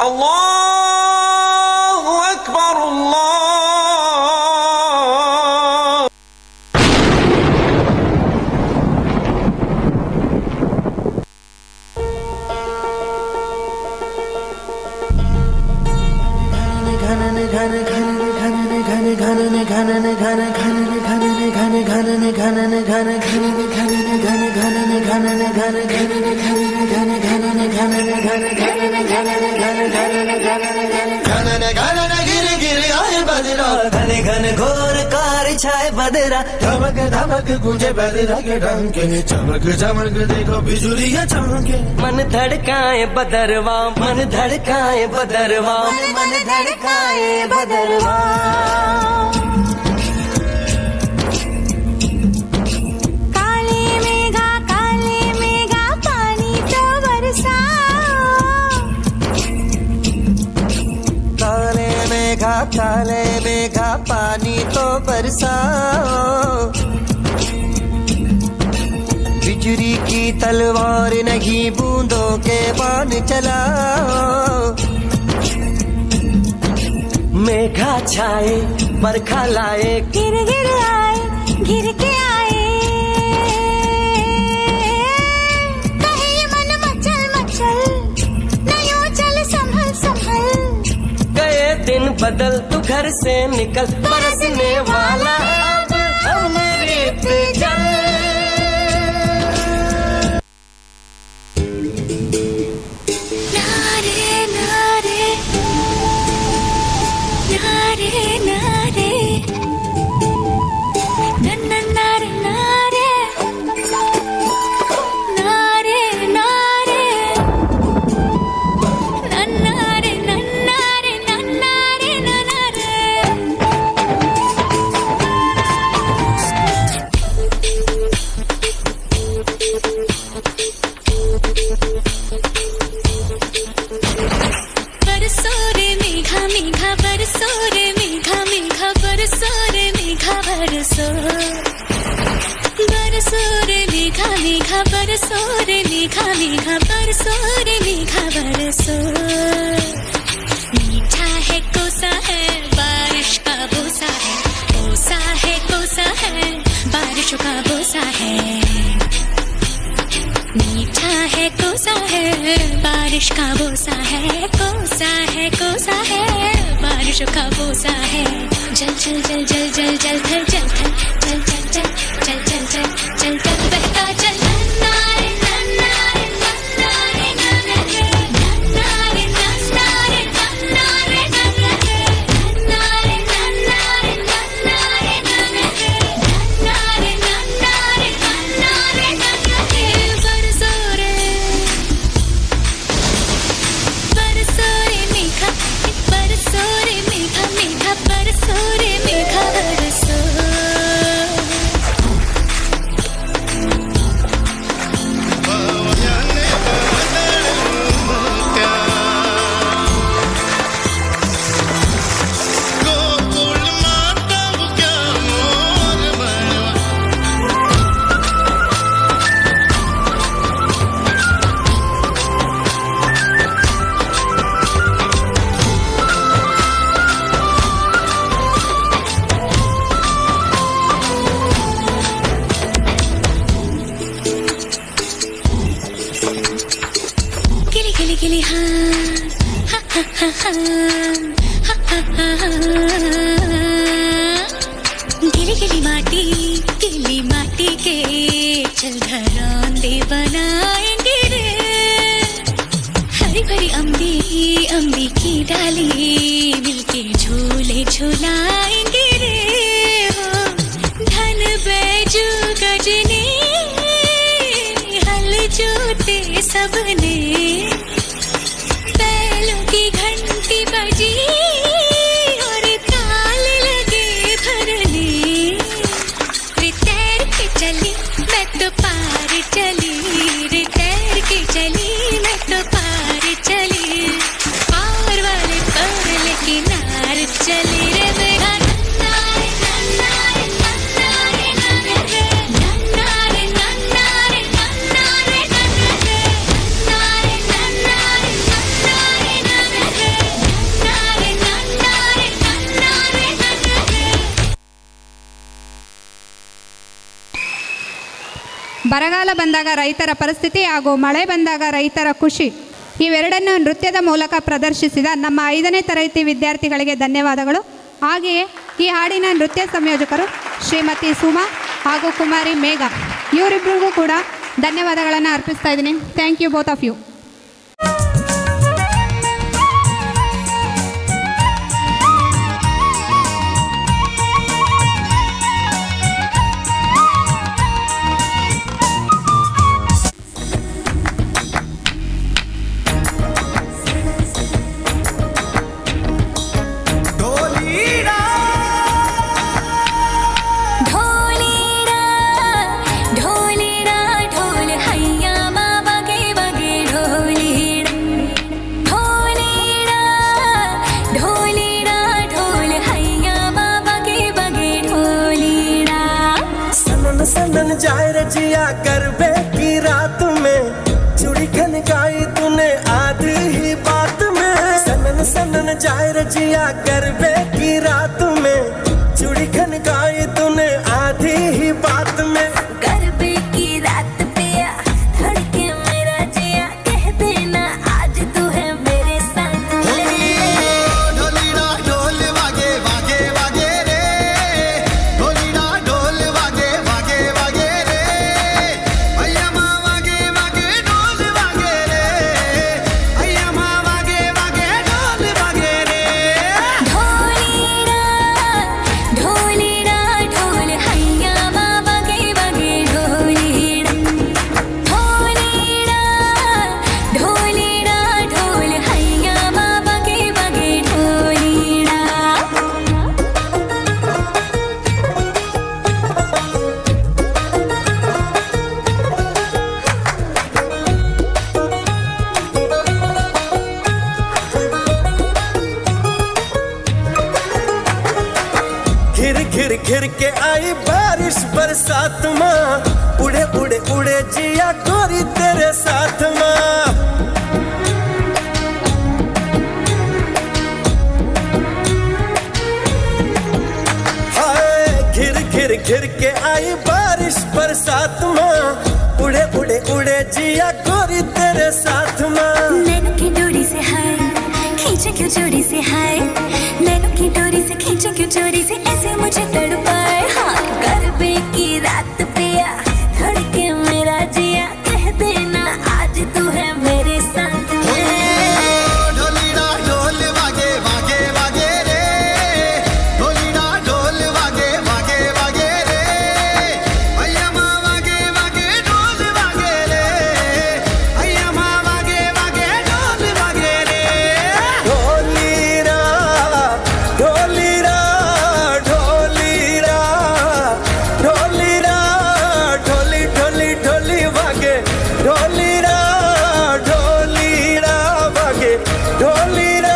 R: अल्लाहु अकबर, अल्लाह। घन घन घन घन घन घन घन घन घन घन
S: घने घने घोर कार छाए बदरा धमक धमक गूंजे बदरा के डंके चमक चमक देखो बिजुलियां चमके मन धड़काए बदरवा मन धड़काए बदरवा मन धड़काए बदरवा
J: काले मेघा पानी तो बरसा
S: काले मेघा पानी तो बरसाओ बिजली की तलवार नहीं बूंदों के बाण चलाओ मेघा छाए बरखा लाए
J: गिर गिर आए गिर के आए कहे ये मन मचल मचल नहीं चल संभल संभल
S: दिन बदल तू घर से निकल बरसने वाला अब मेरे पे चल
J: नारे नारे नारे नारे नन्ना नारे नारे नारे नारे नन्नारे नन्नारे नन्नारे नन्नारे बरसो रे मेघा मेघा बरसो रे मेघा मेघा बरसो रे मेघा बरसो बरसो रे मेघा मेघा बरसो रे मेघा मेघा बरसो रे मेघा बरसो मीठा है कोसा है बारिश का बोसा है कोसा है कोसा है बारिश का बोसा है मीठा है कोसा है बारिश का बोसा है कोसा है कोसा है बारिश का बोसा है जल जल जल जल जल जल थल जल थल चल चल चल चल चल चल चल चल बहता चल नन्नारे नन्नारे नन्नारे नन्नारे नन्नारे नन्नारे नन्नारे नन्नारे नन्नारे नन्नारे नन्नारे नन्नारे नन्नारे नन्नारे नन्नारे बरसो रे मेघा बरसो रे मेघा मेघा बरसो रे मेघा बरसो गिली गिली गिली हाँ हा हा हा हा हा हा हा गिली गिली माटी के चल घरौंदे बनाएंगे रे हरी भरी अम्बी की डाली मिलके झूले झूलाएंगे रे हो धन बैजू गजनी हल जोते सबने बैलों की घंटी बजी और ताल लगे भरने रे तैर के चली मैं तो पार चली रे तैर के चली मैं तो पार चली पार वाले पर किनार चली रे मेरा नन्नारे नन्नारे नन्नारे नन्नारे नन्नारे नन्नारे नन्नारे नन्नारे नन्नारे नन्नारे नन्नारे नन्नारे नन्नारे नन्नारे
A: ಬರಗಾಲ ಬಂದಾಗ ರೈತರ ಪರಿಸ್ಥಿತಿ ಹಾಗೂ ಮಳೆ ಬಂದಾಗ ರೈತರ ಖುಷಿ ಇವೆರಡನ್ನು ನೃತ್ಯದ ಮೂಲಕ ಪ್ರದರ್ಶಿಸಿದ ನಮ್ಮ 5ನೇ ತರಗತಿ ವಿದ್ಯಾರ್ಥಿಗಳಿಗೆ ಧನ್ಯವಾದಗಳು. ಹಾಗೆಯೇ ಈ ಹಾಡಿನ ನೃತ್ಯ ಸಂಯೋಜಕರು ಶ್ರೀಮತಿ ಸುಮಾ ಹಾಗೂ ಕುಮಾರಿ ಮೇಘ ಇವರಿಬ್ಬರಿಗೂ ಕೂಡ ಧನ್ಯವಾದಗಳನ್ನು ಅರ್ಪಿಸ್ತಾ ಇದ್ದೀನಿ. Thank you both of you.
S: सनन जाए रजिया करबे की रात में चूड़ी खनकाई तूने आधी ही बात में। सनन सनन जाए रजिया करबे की रात में चूड़ी खनकाई तूने आधी ही बात में।
J: करबे की रात पिया धड़के मेरा जिया कह देना आज तू है मेरे साथ में।
S: ढोलीरा ढोल वागे वागे वागे रे, ढोलीरा ढोल वागे वागे वागे रे, भैया माँ वागे वागे ढोल वागे रे, भैया माँ वागे वागे ढोल वागे रे।
J: ढोलीरा ढोलीरा ढोल हैया माँ बगे बगे ढोलीरा ढोलीरा ढोलीरा ढोल हैया माँ बगे बगे ढोलीरा।
S: घिर घिर घिर के आई बारिश बरसात माँ, उड़े उड़े उड़े जिया गोरी तेरे साथ माँ। हाय घिर घिर घिर के आई बारिश बरसात माँ, उड़े उड़े उड़े जिया गोरी तेरे साथ माँ।
J: नैनों की डोरी से हाय खींचे क्यों चोरी से हाय, नैनों की डोरी से खींचे क्यों चोरी से ऐसे मुझे तड़पाए। हाँ करबे की रात पिया धड़के मेरा जिया कह देना आज तू है मेरे साथ में।
S: ढोलीरा ढोल वागे वागे वागे रे, ढोलीरा ढोल वागे वागे वागे रे, भैया माँ वागे वागे ढोल वागे रे, भैया माँ वागे वागे ढोल वागे रे। ढोलीरा ढोलीरा ढोलीरा ढोलीरा ढोली ढोली ढोली वागे, ढोलीरा ढोलीरा वागे ढोलीरा।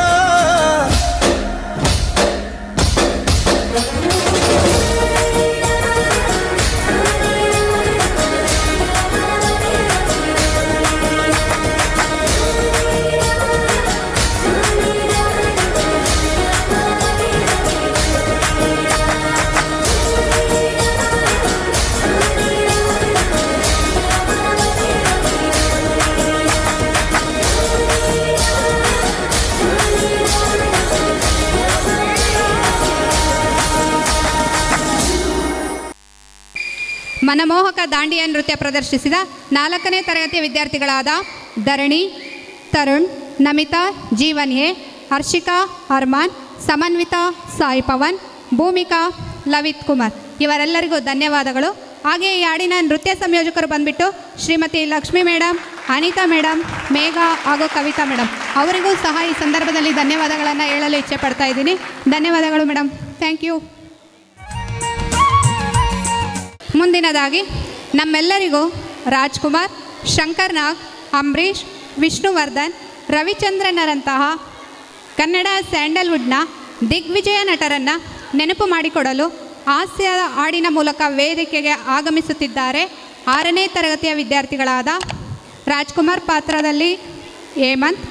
A: ಮನಮೋಹಕ ದಾಂಡಿಯಾ ನೃತ್ಯ ಪ್ರದರ್ಶಿಸಿದ 4ನೇ ತರಗತಿಯ ವಿದ್ಯಾರ್ಥಿಗಳಾದ ಧರಣಿ, ತರುಣ್, ನಮಿತಾ, ಜೀವನ್ ಎ, ಹರ್ಷಿಕಾ, ಅರ್ಮಾನ್, ಸಮನ್ವಿತಾ, ಸಾಯಿ ಪವನ್, ಭೂಮಿಕಾ, ಲವಿತ್ ಕುಮಾರ್ ಇವರೆಲ್ಲರಿಗೂ ಧನ್ಯವಾದಗಳು. ಹಾಗೆ ಈ ಹಾಡಿನ ನೃತ್ಯ ಸಂಯೋಜಕರು ಬಂದ್ಬಿಟ್ಟು ಶ್ರೀಮತಿ ಲಕ್ಷ್ಮಿ ಮೇಡಮ್, ಅನಿತಾ ಮೇಡಮ್, ಮೇಘ ಹಾಗೂ ಕವಿತಾ ಮೇಡಮ್ ಅವರಿಗೂ ಸಹ ಈ ಸಂದರ್ಭದಲ್ಲಿ ಧನ್ಯವಾದಗಳನ್ನು ಹೇಳಲು ಇಚ್ಛೆ ಪಡ್ತಾ ಇದ್ದೀನಿ. ಧನ್ಯವಾದಗಳು ಮೇಡಮ್, ಥ್ಯಾಂಕ್ ಯು. ಮುಂದಿನದಾಗಿ ನಮ್ಮೆಲ್ಲರಿಗೂ ರಾಜ್ಕುಮಾರ್, ಶಂಕರ್ ನಾಗ್, ಅಂಬರೀಷ್, ವಿಷ್ಣುವರ್ಧನ್, ರವಿಚಂದ್ರನರಂತಹ ಕನ್ನಡ ಸ್ಯಾಂಡಲ್ವುಡ್ನ ದಿಗ್ವಿಜಯ ನಟರನ್ನು ನೆನಪು ಮಾಡಿಕೊಡಲು ಹಾಸ್ಯ ಹಾಡಿನ ಮೂಲಕ ವೇದಿಕೆಗೆ ಆಗಮಿಸುತ್ತಿದ್ದಾರೆ 6ನೇ ತರಗತಿಯ ವಿದ್ಯಾರ್ಥಿಗಳಾದ ರಾಜ್ಕುಮಾರ್ ಪಾತ್ರದಲ್ಲಿ ಹೇಮಂತ್,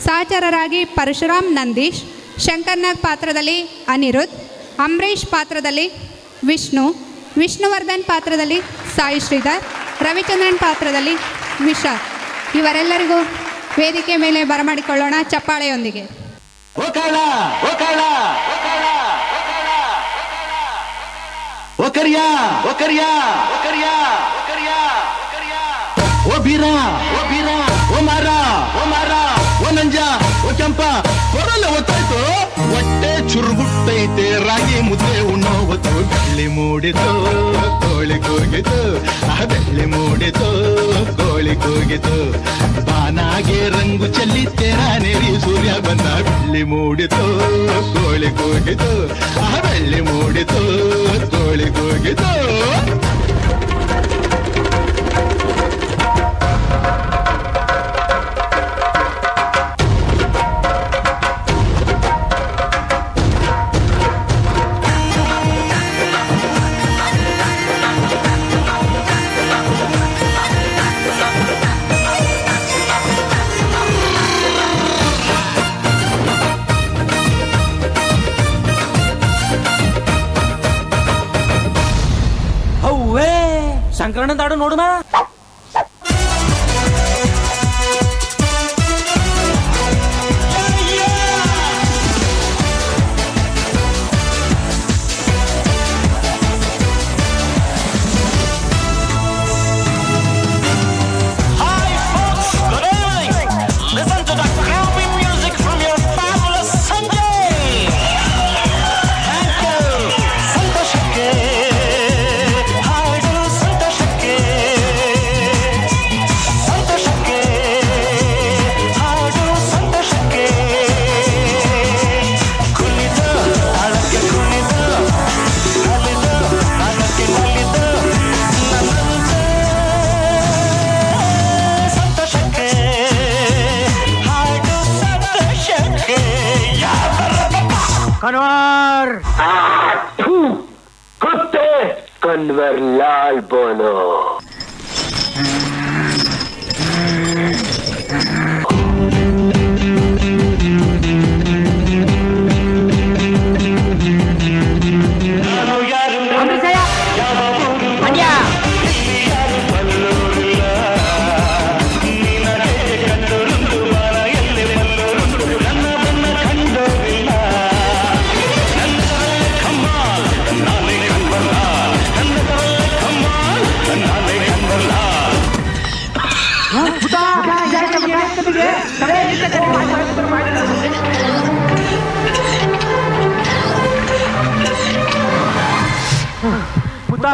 A: ಸಹಚರರಾಗಿ ಪರಶುರಾಮ್ ನಂದೀಶ್, ಶಂಕರ್ ನಾಗ್ ಪಾತ್ರದಲ್ಲಿ ಅನಿರುದ್ಧ್, ಅಂಬರೀಷ್ ಪಾತ್ರದಲ್ಲಿ ವಿಷ್ಣು, ವಿಷ್ಣುವರ್ಧನ್ ಪಾತ್ರದಲ್ಲಿ ಸಾಯಿ ಶ್ರೀಧರ್, ರವಿಚಂದ್ರನ್ ಪಾತ್ರದಲ್ಲಿ ವಿಶಾಲ್ ಇವರೆಲ್ಲರಿಗೂ ವೇದಿಕೆ ಮೇಲೆ ಬರಮಾಡಿಕೊಳ್ಳೋಣ ಚಪ್ಪಾಳೆಯೊಂದಿಗೆ.
S: करिया ओ करिया ओ करिया ओ करिया ओ करिया ओ बीरा ओ बीरा ओ मारा ओ मारा ओ ನಂಜ ಓ ಕೆಂಪ ಕೊರಲೆ ಒತ್ತಾಯ್ತು ಹೊಟ್ಟೆ ಚುರುಗುಟ್ಟೈತೆ ರಾಗಿ ಮುದ್ದೆ ಉಣ್ಣೋವತ್ತು ಬೆಳ್ಳಿ ಮೂಡಿತು ಕೋಳಿ ಕೂಗಿತು ಆ ಬೆಳ್ಳಿ ಮೂಡಿತು ಕೋಳಿ ಕೂಗಿತು ಬಾನಾಗೆ ರಂಗು ಚೆಲ್ಲಿ ತೆರಾನೇರಿ ಸೂರ್ಯ ಬಂದ ಬೆಳ್ಳಿ ಮೂಡಿತು ಕೋಳಿ ಕೂಗಿತು ಆ ಬೆಳ್ಳಿ ಮೂಡಿತು ಕೋಳಿ ಕೂಗಿತು
T: ಸಂಕ್ರಮಣ ದಾಡು ನೋಡುಮ
U: कन्वर कुत्ते कन्वर लाल बोलो ಮುತ್ತ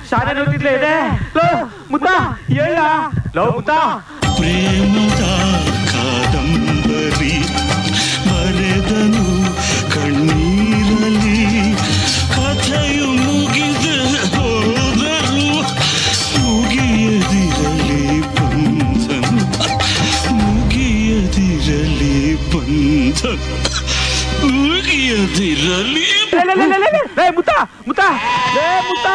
U: ಶಾಲೆ ನೋಡ್ತಿದ್ಲೇ ಇದೆ ಲೋ ಮುತ್ತ ಹೇಳ ಲೋ ಮುತ್ತ
V: ಪ್ರೇಮದ ಕಾದಂಬರಿ ಬರೆದನು ಕಣ್ಣೀರಲಿ ಕಥೆಯು ಮುಗಿದ ಹೋದರು ಮುಗಿಯದಿರಲಿ ಬಂಧನು ಮುಗಿಯದಿರಲಿ ಬಂಧನು ಮುಗಿಯದಿರಲಿ
U: ಮುತ್ತ ಮುತ್ತ ಮುತ್ತ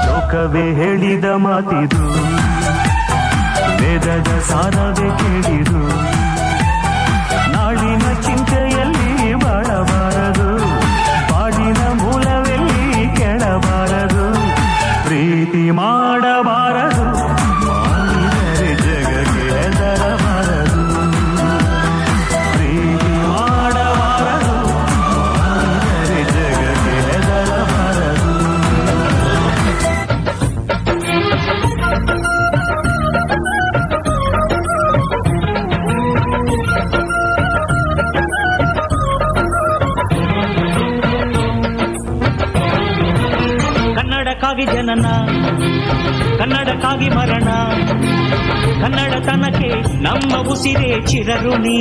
V: ಲೋಕವೇ ಹೇಳಿದ ಮಾತಿದು ವೇದದ ಸಾರವೇ ಕೇಳಿದು ನಾಳಿನ ಚಿಂತೆಯಲ್ಲಿ ಬಾಳಬಾರದು ಬಾಳಿನ ಮೂಲವೆಲ್ಲಿ ಕೆಳಬಾರದು ಪ್ರೀತಿ ಮಾಡಬಾರದು ಮಾಡಿದರೆ ಜಗಕ್ಕೆ ಹೆದರಬಾರದು ಪ್ರೀತಿ ಮಾಡಬಾರದು ಮಾಡಿದರೆ ಜಗಕ್ಕೆ ಹೆದರಬಾರದು ಕನ್ನಡಕ್ಕಾಗಿ ಜನನ ಕನ್ನಡಕ್ಕಾಗಿ ಮರಣ ಕನ್ನಡತನಕ್ಕೆ ನಮ್ಮ ಉಸಿರೇ ಚಿರಋಣಿ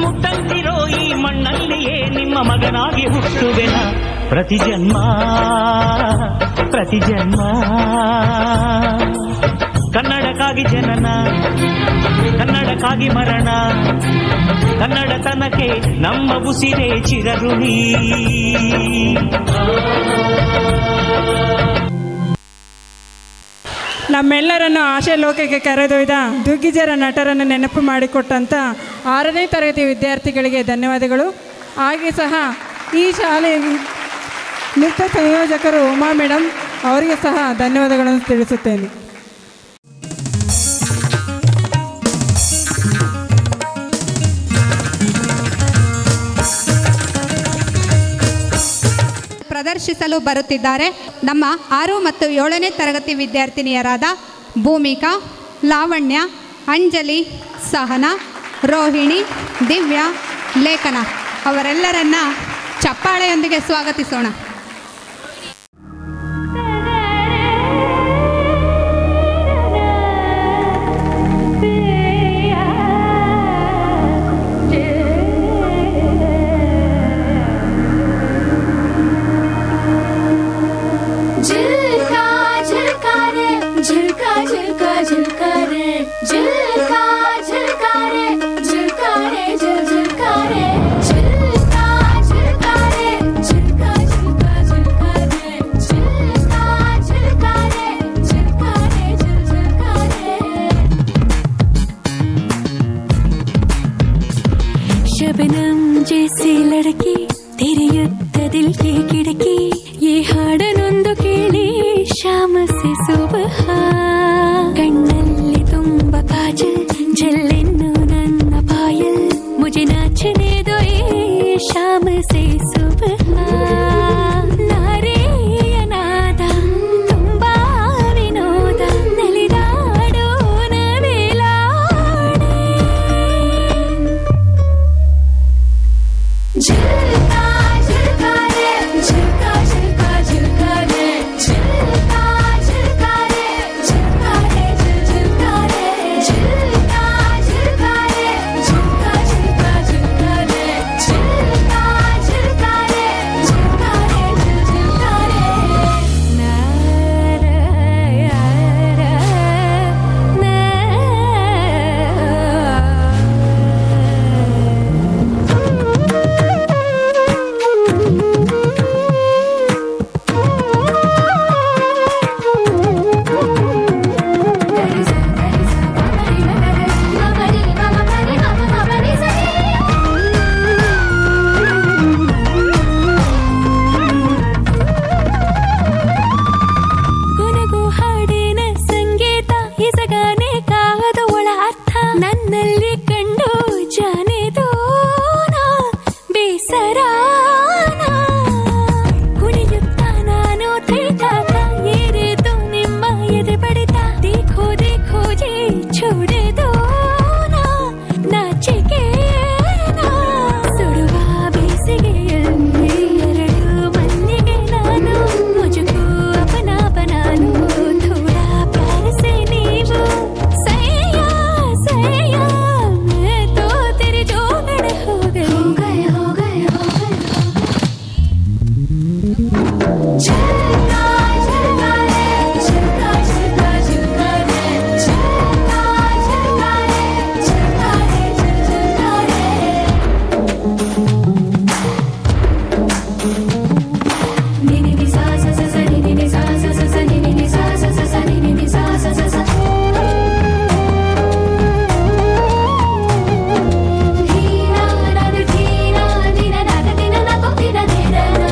V: ಮುಟ್ಟಂತಿರೋ ಈ ಮಣ್ಣಲ್ಲಿಯೇ ನಿಮ್ಮ ಮಗನಾಗಿ ಹುಟ್ಟುವೆನ ಪ್ರತಿ ಜನ್ಮ ಪ್ರತಿ ಜನ್ಮ ಕನ್ನಡಕ್ಕಾಗಿ ಜನನ ಕನ್ನಡಕ್ಕಾಗಿ ಮರಣ ಕನ್ನಡತನಕ್ಕೆ ನಮ್ಮ ಉಸಿರೇ ಚಿರಋಣಿ
B: ನಮ್ಮೆಲ್ಲರನ್ನು ಆಶೆ ಲೋಕಕ್ಕೆ ಕರೆದೊಯ್ದ ದುಗ್ಗಿಜರ ನಟರನ್ನು ನೆನಪು ಮಾಡಿಕೊಟ್ಟಂಥ 6ನೇ ತರಗತಿ ವಿದ್ಯಾರ್ಥಿಗಳಿಗೆ ಧನ್ಯವಾದಗಳು. ಹಾಗೆ ಸಹ ಈ ಶಾಲೆಯ ನೃತ್ಯ ಸಂಯೋಜಕರು ಉಮಾ ಮೇಡಮ್ ಅವರಿಗೆ ಸಹ ಧನ್ಯವಾದಗಳನ್ನು ತಿಳಿಸುತ್ತೇನೆ.
A: ಪ್ರದರ್ಶಿಸಲು ಬರುತ್ತಿದ್ದಾರೆ ನಮ್ಮ 6 ಮತ್ತು 7ನೇ ತರಗತಿ ವಿದ್ಯಾರ್ಥಿನಿಯರಾದ ಭೂಮಿಕಾ, ಲಾವಣ್ಯ, ಅಂಜಲಿ, ಸಹನಾ, ರೋಹಿಣಿ, ದಿವ್ಯಾ, ಲೇಖನ ಅವರೆಲ್ಲರನ್ನ ಚಪ್ಪಾಳೆಯೊಂದಿಗೆ ಸ್ವಾಗತಿಸೋಣ.
J: शबनम जैसी लड़की तेरे युद्ध दिल की खिड़की ये हाडनೊಂದು ಕೇಳಿ शाम से सुबह ಕಣ್ಣಲ್ಲಿ ತುಂಬ ಕಾಜಲ್ ಜಲ್ಲೆನ್ನು ನನ್ನ ಪಾಯಲ್ मुझे नाचने दो ये शाम से सुबह ನಾರೆಯ ನಾದ ತುಂಬಾ ವಿನೋದ ನಲಿದಾಡೋಣ ವೇಲಾಡೆ झुलका झुलका रे झुलका झुलका झुलका रे झुलका झुलका रे झुलका रे झुलका रे झुलका झुलका रे झुलका झुलका झुलका रे झुलका झुलका रे झुलका रे झुलका रे ना रा रा ना ಕೊನೆಗೂ ಹಾಡಿನ ಸಂಗೀತ ಇಸಗಾನೆ ಕಾದ ಒಳ ಅರ್ಥ ನನ್ನಲ್ಲಿ ಕಂಡು ಜಾನೆದು ನಾ ಬೇಸರಾನ ಕುಣಿಯುತ್ತ ನಾನು ತೈತಾತ ಏರಿತು ನಿಮ್ಮ ಎದೆ ಬಡಿತ देखो देखो जी छोड़े दो ना ನಾಚಿಕೆ ನಾ ಸುಡುವ ಬೇಸಿಗೆಯಲ್ಲಿ 2 ಮಲ್ಲಿಗೆ ನಾನು मुझको अपना बना लो थोड़ा प्यार से नीवो सैया सैया मैं तो तेरे जोगड़ हो गए हो गए हो गए झुलका झुलका रे झुलका झुलका झुलका रे झुलका झुलका रे झुलका रे झुलका रे ni ni ni sa sa sa sa ni ni sa sa sa sa ni ni sa sa sa sa ni ni sa sa sa sa hina na du hina ni na na da na na ko na de na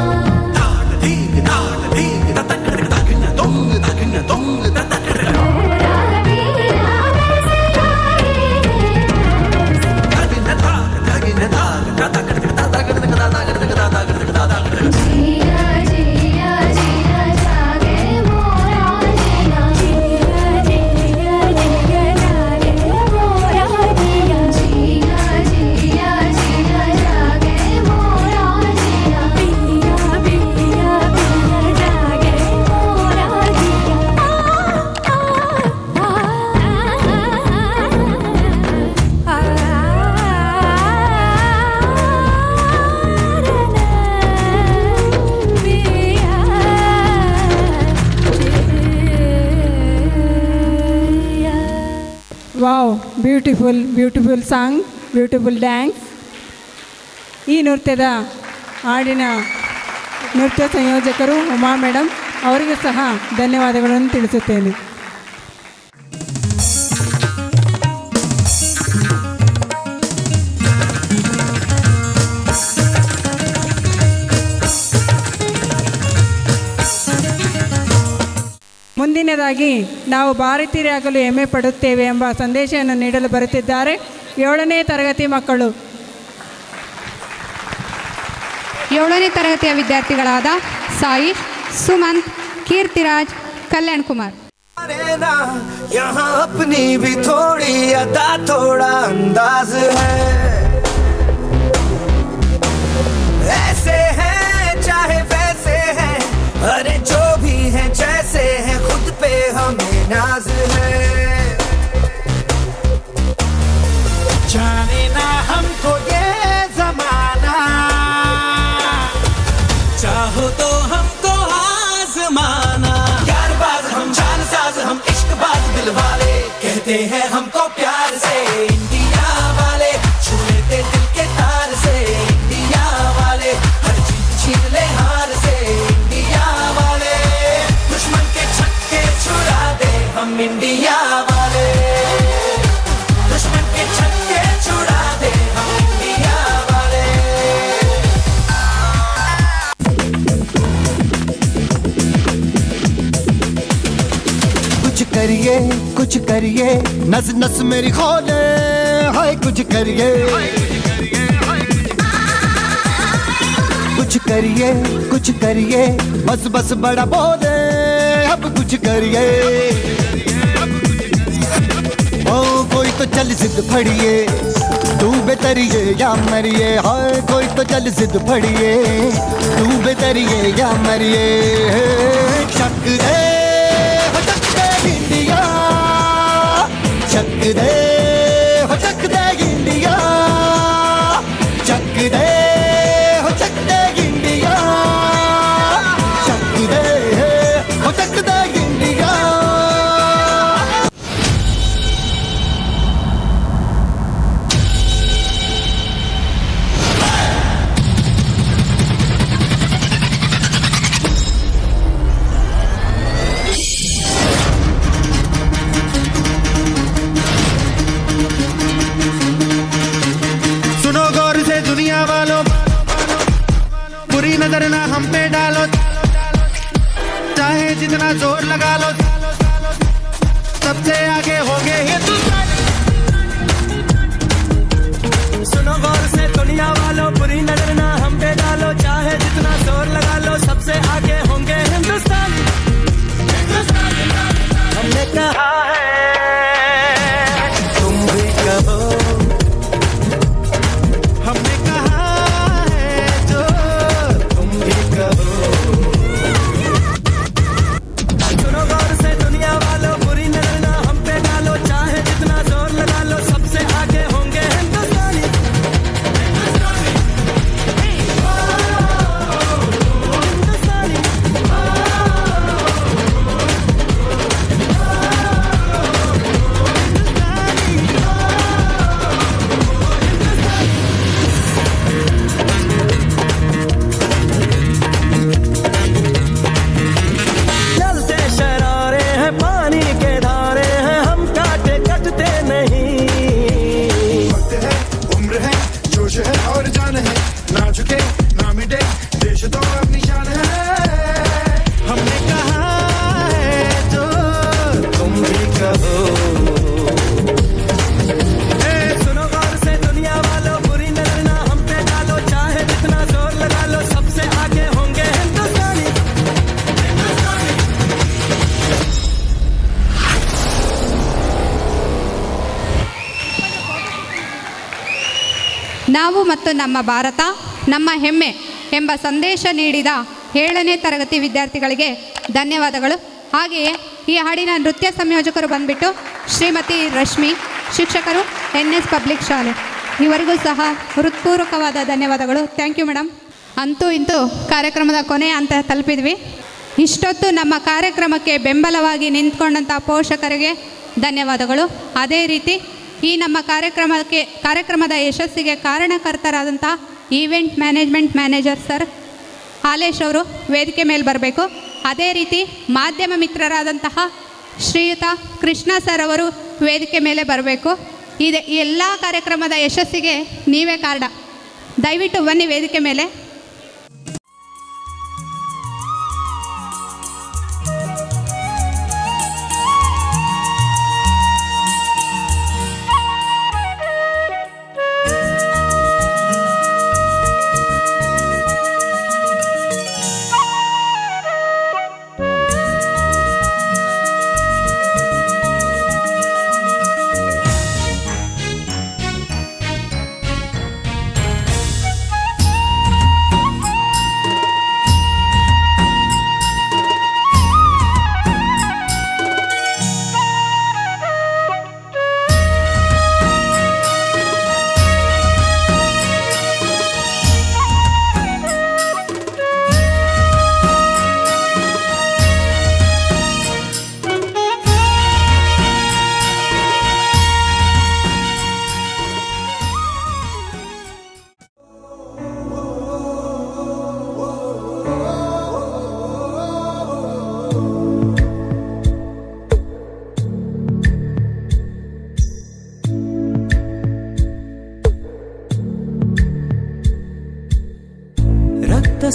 J: जिया जिया जिया जागे मोरा जिया जिया जिया जिया जागे मोरा जिया जिया जिया जिया जागे मोरा जिया पिया पिया पिया जागे मोरा
B: wow, beautiful beautiful song, beautiful dance. ಈ ನೃತ್ಯದ ಹಾಡಿನ ನೃತ್ಯ ಸಂಯೋಜಕರು ಉಮಾ ಮೇಡಮ್ ಅವರಿಗೆ ಸಹ ಧನ್ಯವಾದಗಳನ್ನು ತಿಳಿಸುತ್ತೇನೆ. ಮೊದಲನೆಯದಾಗಿ ನಾವು ಭಾರತೀಯರಾಗಲು ಹೆಮ್ಮೆ ಪಡುತ್ತೇವೆ ಎಂಬ ಸಂದೇಶವನ್ನು ನೀಡಲು ಬರುತ್ತಿದ್ದಾರೆ 7ನೇ ತರಗತಿ ಮಕ್ಕಳು.
A: 7ನೇ ತರಗತಿಯ ವಿದ್ಯಾರ್ಥಿಗಳಾದ ಸಾಯಿ, ಸುಮಂತ್, ಕೀರ್ತಿರಾಜ್, ಕಲ್ಯಾಣ್ ಕುಮಾರ್.
S: यहाँ अपनी भी थोड़ी अदा थोड़ा अंदाज है, ऐसे हैं चाहे वैसे हैं, अरे जो भी हैं जैसे हैं, खुद पे हमें नाज है। जाने ना हमको ये जमाना, चाहो तो हमको आजमाना, यार बाज हम जान साज हम इश्क बाज दिल वाले, कहते हैं हमको प्यार से इंडिया वाले, छू लेते दिल के तार से इंडिया वाले, हर चीज छीन ले हार से इंडिया वाले, दुश्मन के छक्के छुड़ा दे हम इंडिया वाले, दुश्मन के छक्के छुड़ा दे हम इंडिया वाले। कुछ करिए नस नस मेरी खोले, हाय कुछ करिए, कुछ करिए बस बस बड़ा बोले, अब कुछ करिए। ओ कोई तो चल जिद फड़िए, तू बेतरिए या मरिए, हाय कोई तो चल जिद फड़िए, तू बेतरिए या मरिए। चक दे इंडिया, चक दे हो चक दे इंडिया, चक दे हो चक दे इंडिया, चक दे हो चक दे इंडिया। नजर ना हम पे डालो, चाहे जितना जोर लगा लो, सबसे आगे होंगे हिंदुस्तान। सुनो गौर से दुनिया वालों, बुरी नजर ना हम पे डालो, चाहे जितना जोर लगा लो, सबसे आगे होंगे हिंदुस्तान। हमने कहा है तुम भी कहो, हमने कहा है जो सुनो गौर से दुनिया वालों, बुरी नजर ना हम पे डालो, चाहे जितना जोर लगा लो, सबसे आगे होंगे हिंदुस्तानी।
A: ನಾವು ಮತ್ತು ನಮ್ಮ ಭಾರತ ನಮ್ಮ ಹೆಮ್ಮೆ ಎಂಬ ಸಂದೇಶ ನೀಡಿದ 7ನೇ ತರಗತಿ ವಿದ್ಯಾರ್ಥಿಗಳಿಗೆ ಧನ್ಯವಾದಗಳು. ಹಾಗೆಯೇ ಈ ಹಾಡಿನ ನೃತ್ಯ ಸಂಯೋಜಕರು ಬಂದ್ಬಿಟ್ಟು ಶ್ರೀಮತಿ ರಶ್ಮಿ, ಶಿಕ್ಷಕರು NS ಪಬ್ಲಿಕ್ ಶಾಲೆ, ಇವರಿಗೂ ಸಹ ಹೃತ್ಪೂರ್ವಕವಾದ ಧನ್ಯವಾದಗಳು. Thank you madam. ಅಂತೂ ಇಂತೂ ಕಾರ್ಯಕ್ರಮದ ಕೊನೆ ಅಂತ ತಲುಪಿದ್ವಿ. ಇಷ್ಟೊತ್ತು ನಮ್ಮ ಕಾರ್ಯಕ್ರಮಕ್ಕೆ ಬೆಂಬಲವಾಗಿ ನಿಂತ್ಕೊಂಡಂಥ ಪೋಷಕರಿಗೆ ಧನ್ಯವಾದಗಳು. ಅದೇ ರೀತಿ ಈ ನಮ್ಮ ಕಾರ್ಯಕ್ರಮದ ಯಶಸ್ಸಿಗೆ ಕಾರಣಕರ್ತರಾದಂಥ event management manager sir Halesh ಅವರು ವೇದಿಕೆ ಮೇಲೆ ಬರಬೇಕು. ಅದೇ ರೀತಿ ಮಾಧ್ಯಮ ಮಿತ್ರರಾದಂತಹ ಶ್ರೀಯುತ ಕೃಷ್ಣ ಸರ್ ಅವರು ವೇದಿಕೆ ಮೇಲೆ ಬರಬೇಕು. ಈ ಎಲ್ಲ ಕಾರ್ಯಕ್ರಮದ ಯಶಸ್ಸಿಗೆ ನೀವೇ ಕಾರಣ. ದಯವಿಟ್ಟು ಬನ್ನಿ ವೇದಿಕೆ ಮೇಲೆ.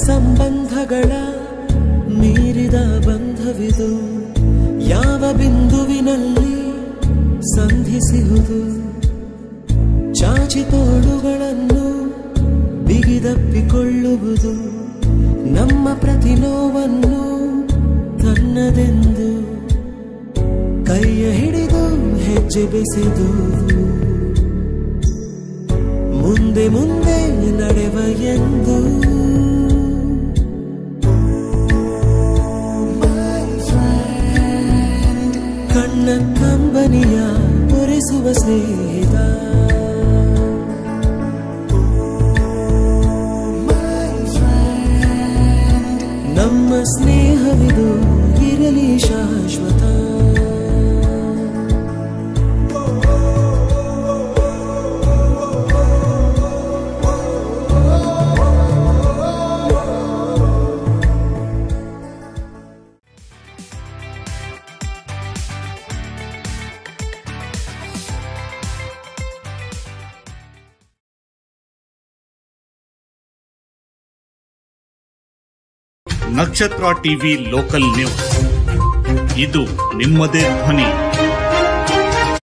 S: ಸಂಬಂಧಗಳ ಮೀರಿದ ಬಂಧವಿದು, ಯಾವ ಬಿಂದುವಿನಲ್ಲಿ ಸಂಧಿಸುವುದು, ಚಾಚಿ ತೋಳುಗಳನ್ನು ಬಿಗಿದಪ್ಪಿಕೊಳ್ಳುವುದು, ನಮ್ಮ ಪ್ರತಿ ನೋವನ್ನು ತನ್ನದೆಂದು ಕೈಯ ಹಿಡಿದು ಹೆಜ್ಜೆ ಬೆಸೆದು ಮುಂದೆ ಮುಂದೆ ನಡೆವ ಎಂದು ಕಣ್ಣ ಕಂಬನಿಯ ಒರೆಸುವ ಸ್ನೇಹಿತ, ನಮ್ಮ ಸ್ನೇಹವಿದು ಇರಲಿ ಶಾಶ್ವತ.
D: ನಕ್ಷತ್ರ ಟಿವಿ ಲೋಕಲ್ ನ್ಯೂಸ್, ಇದು ನಿಮ್ಮದೇ ಧ್ವನಿ.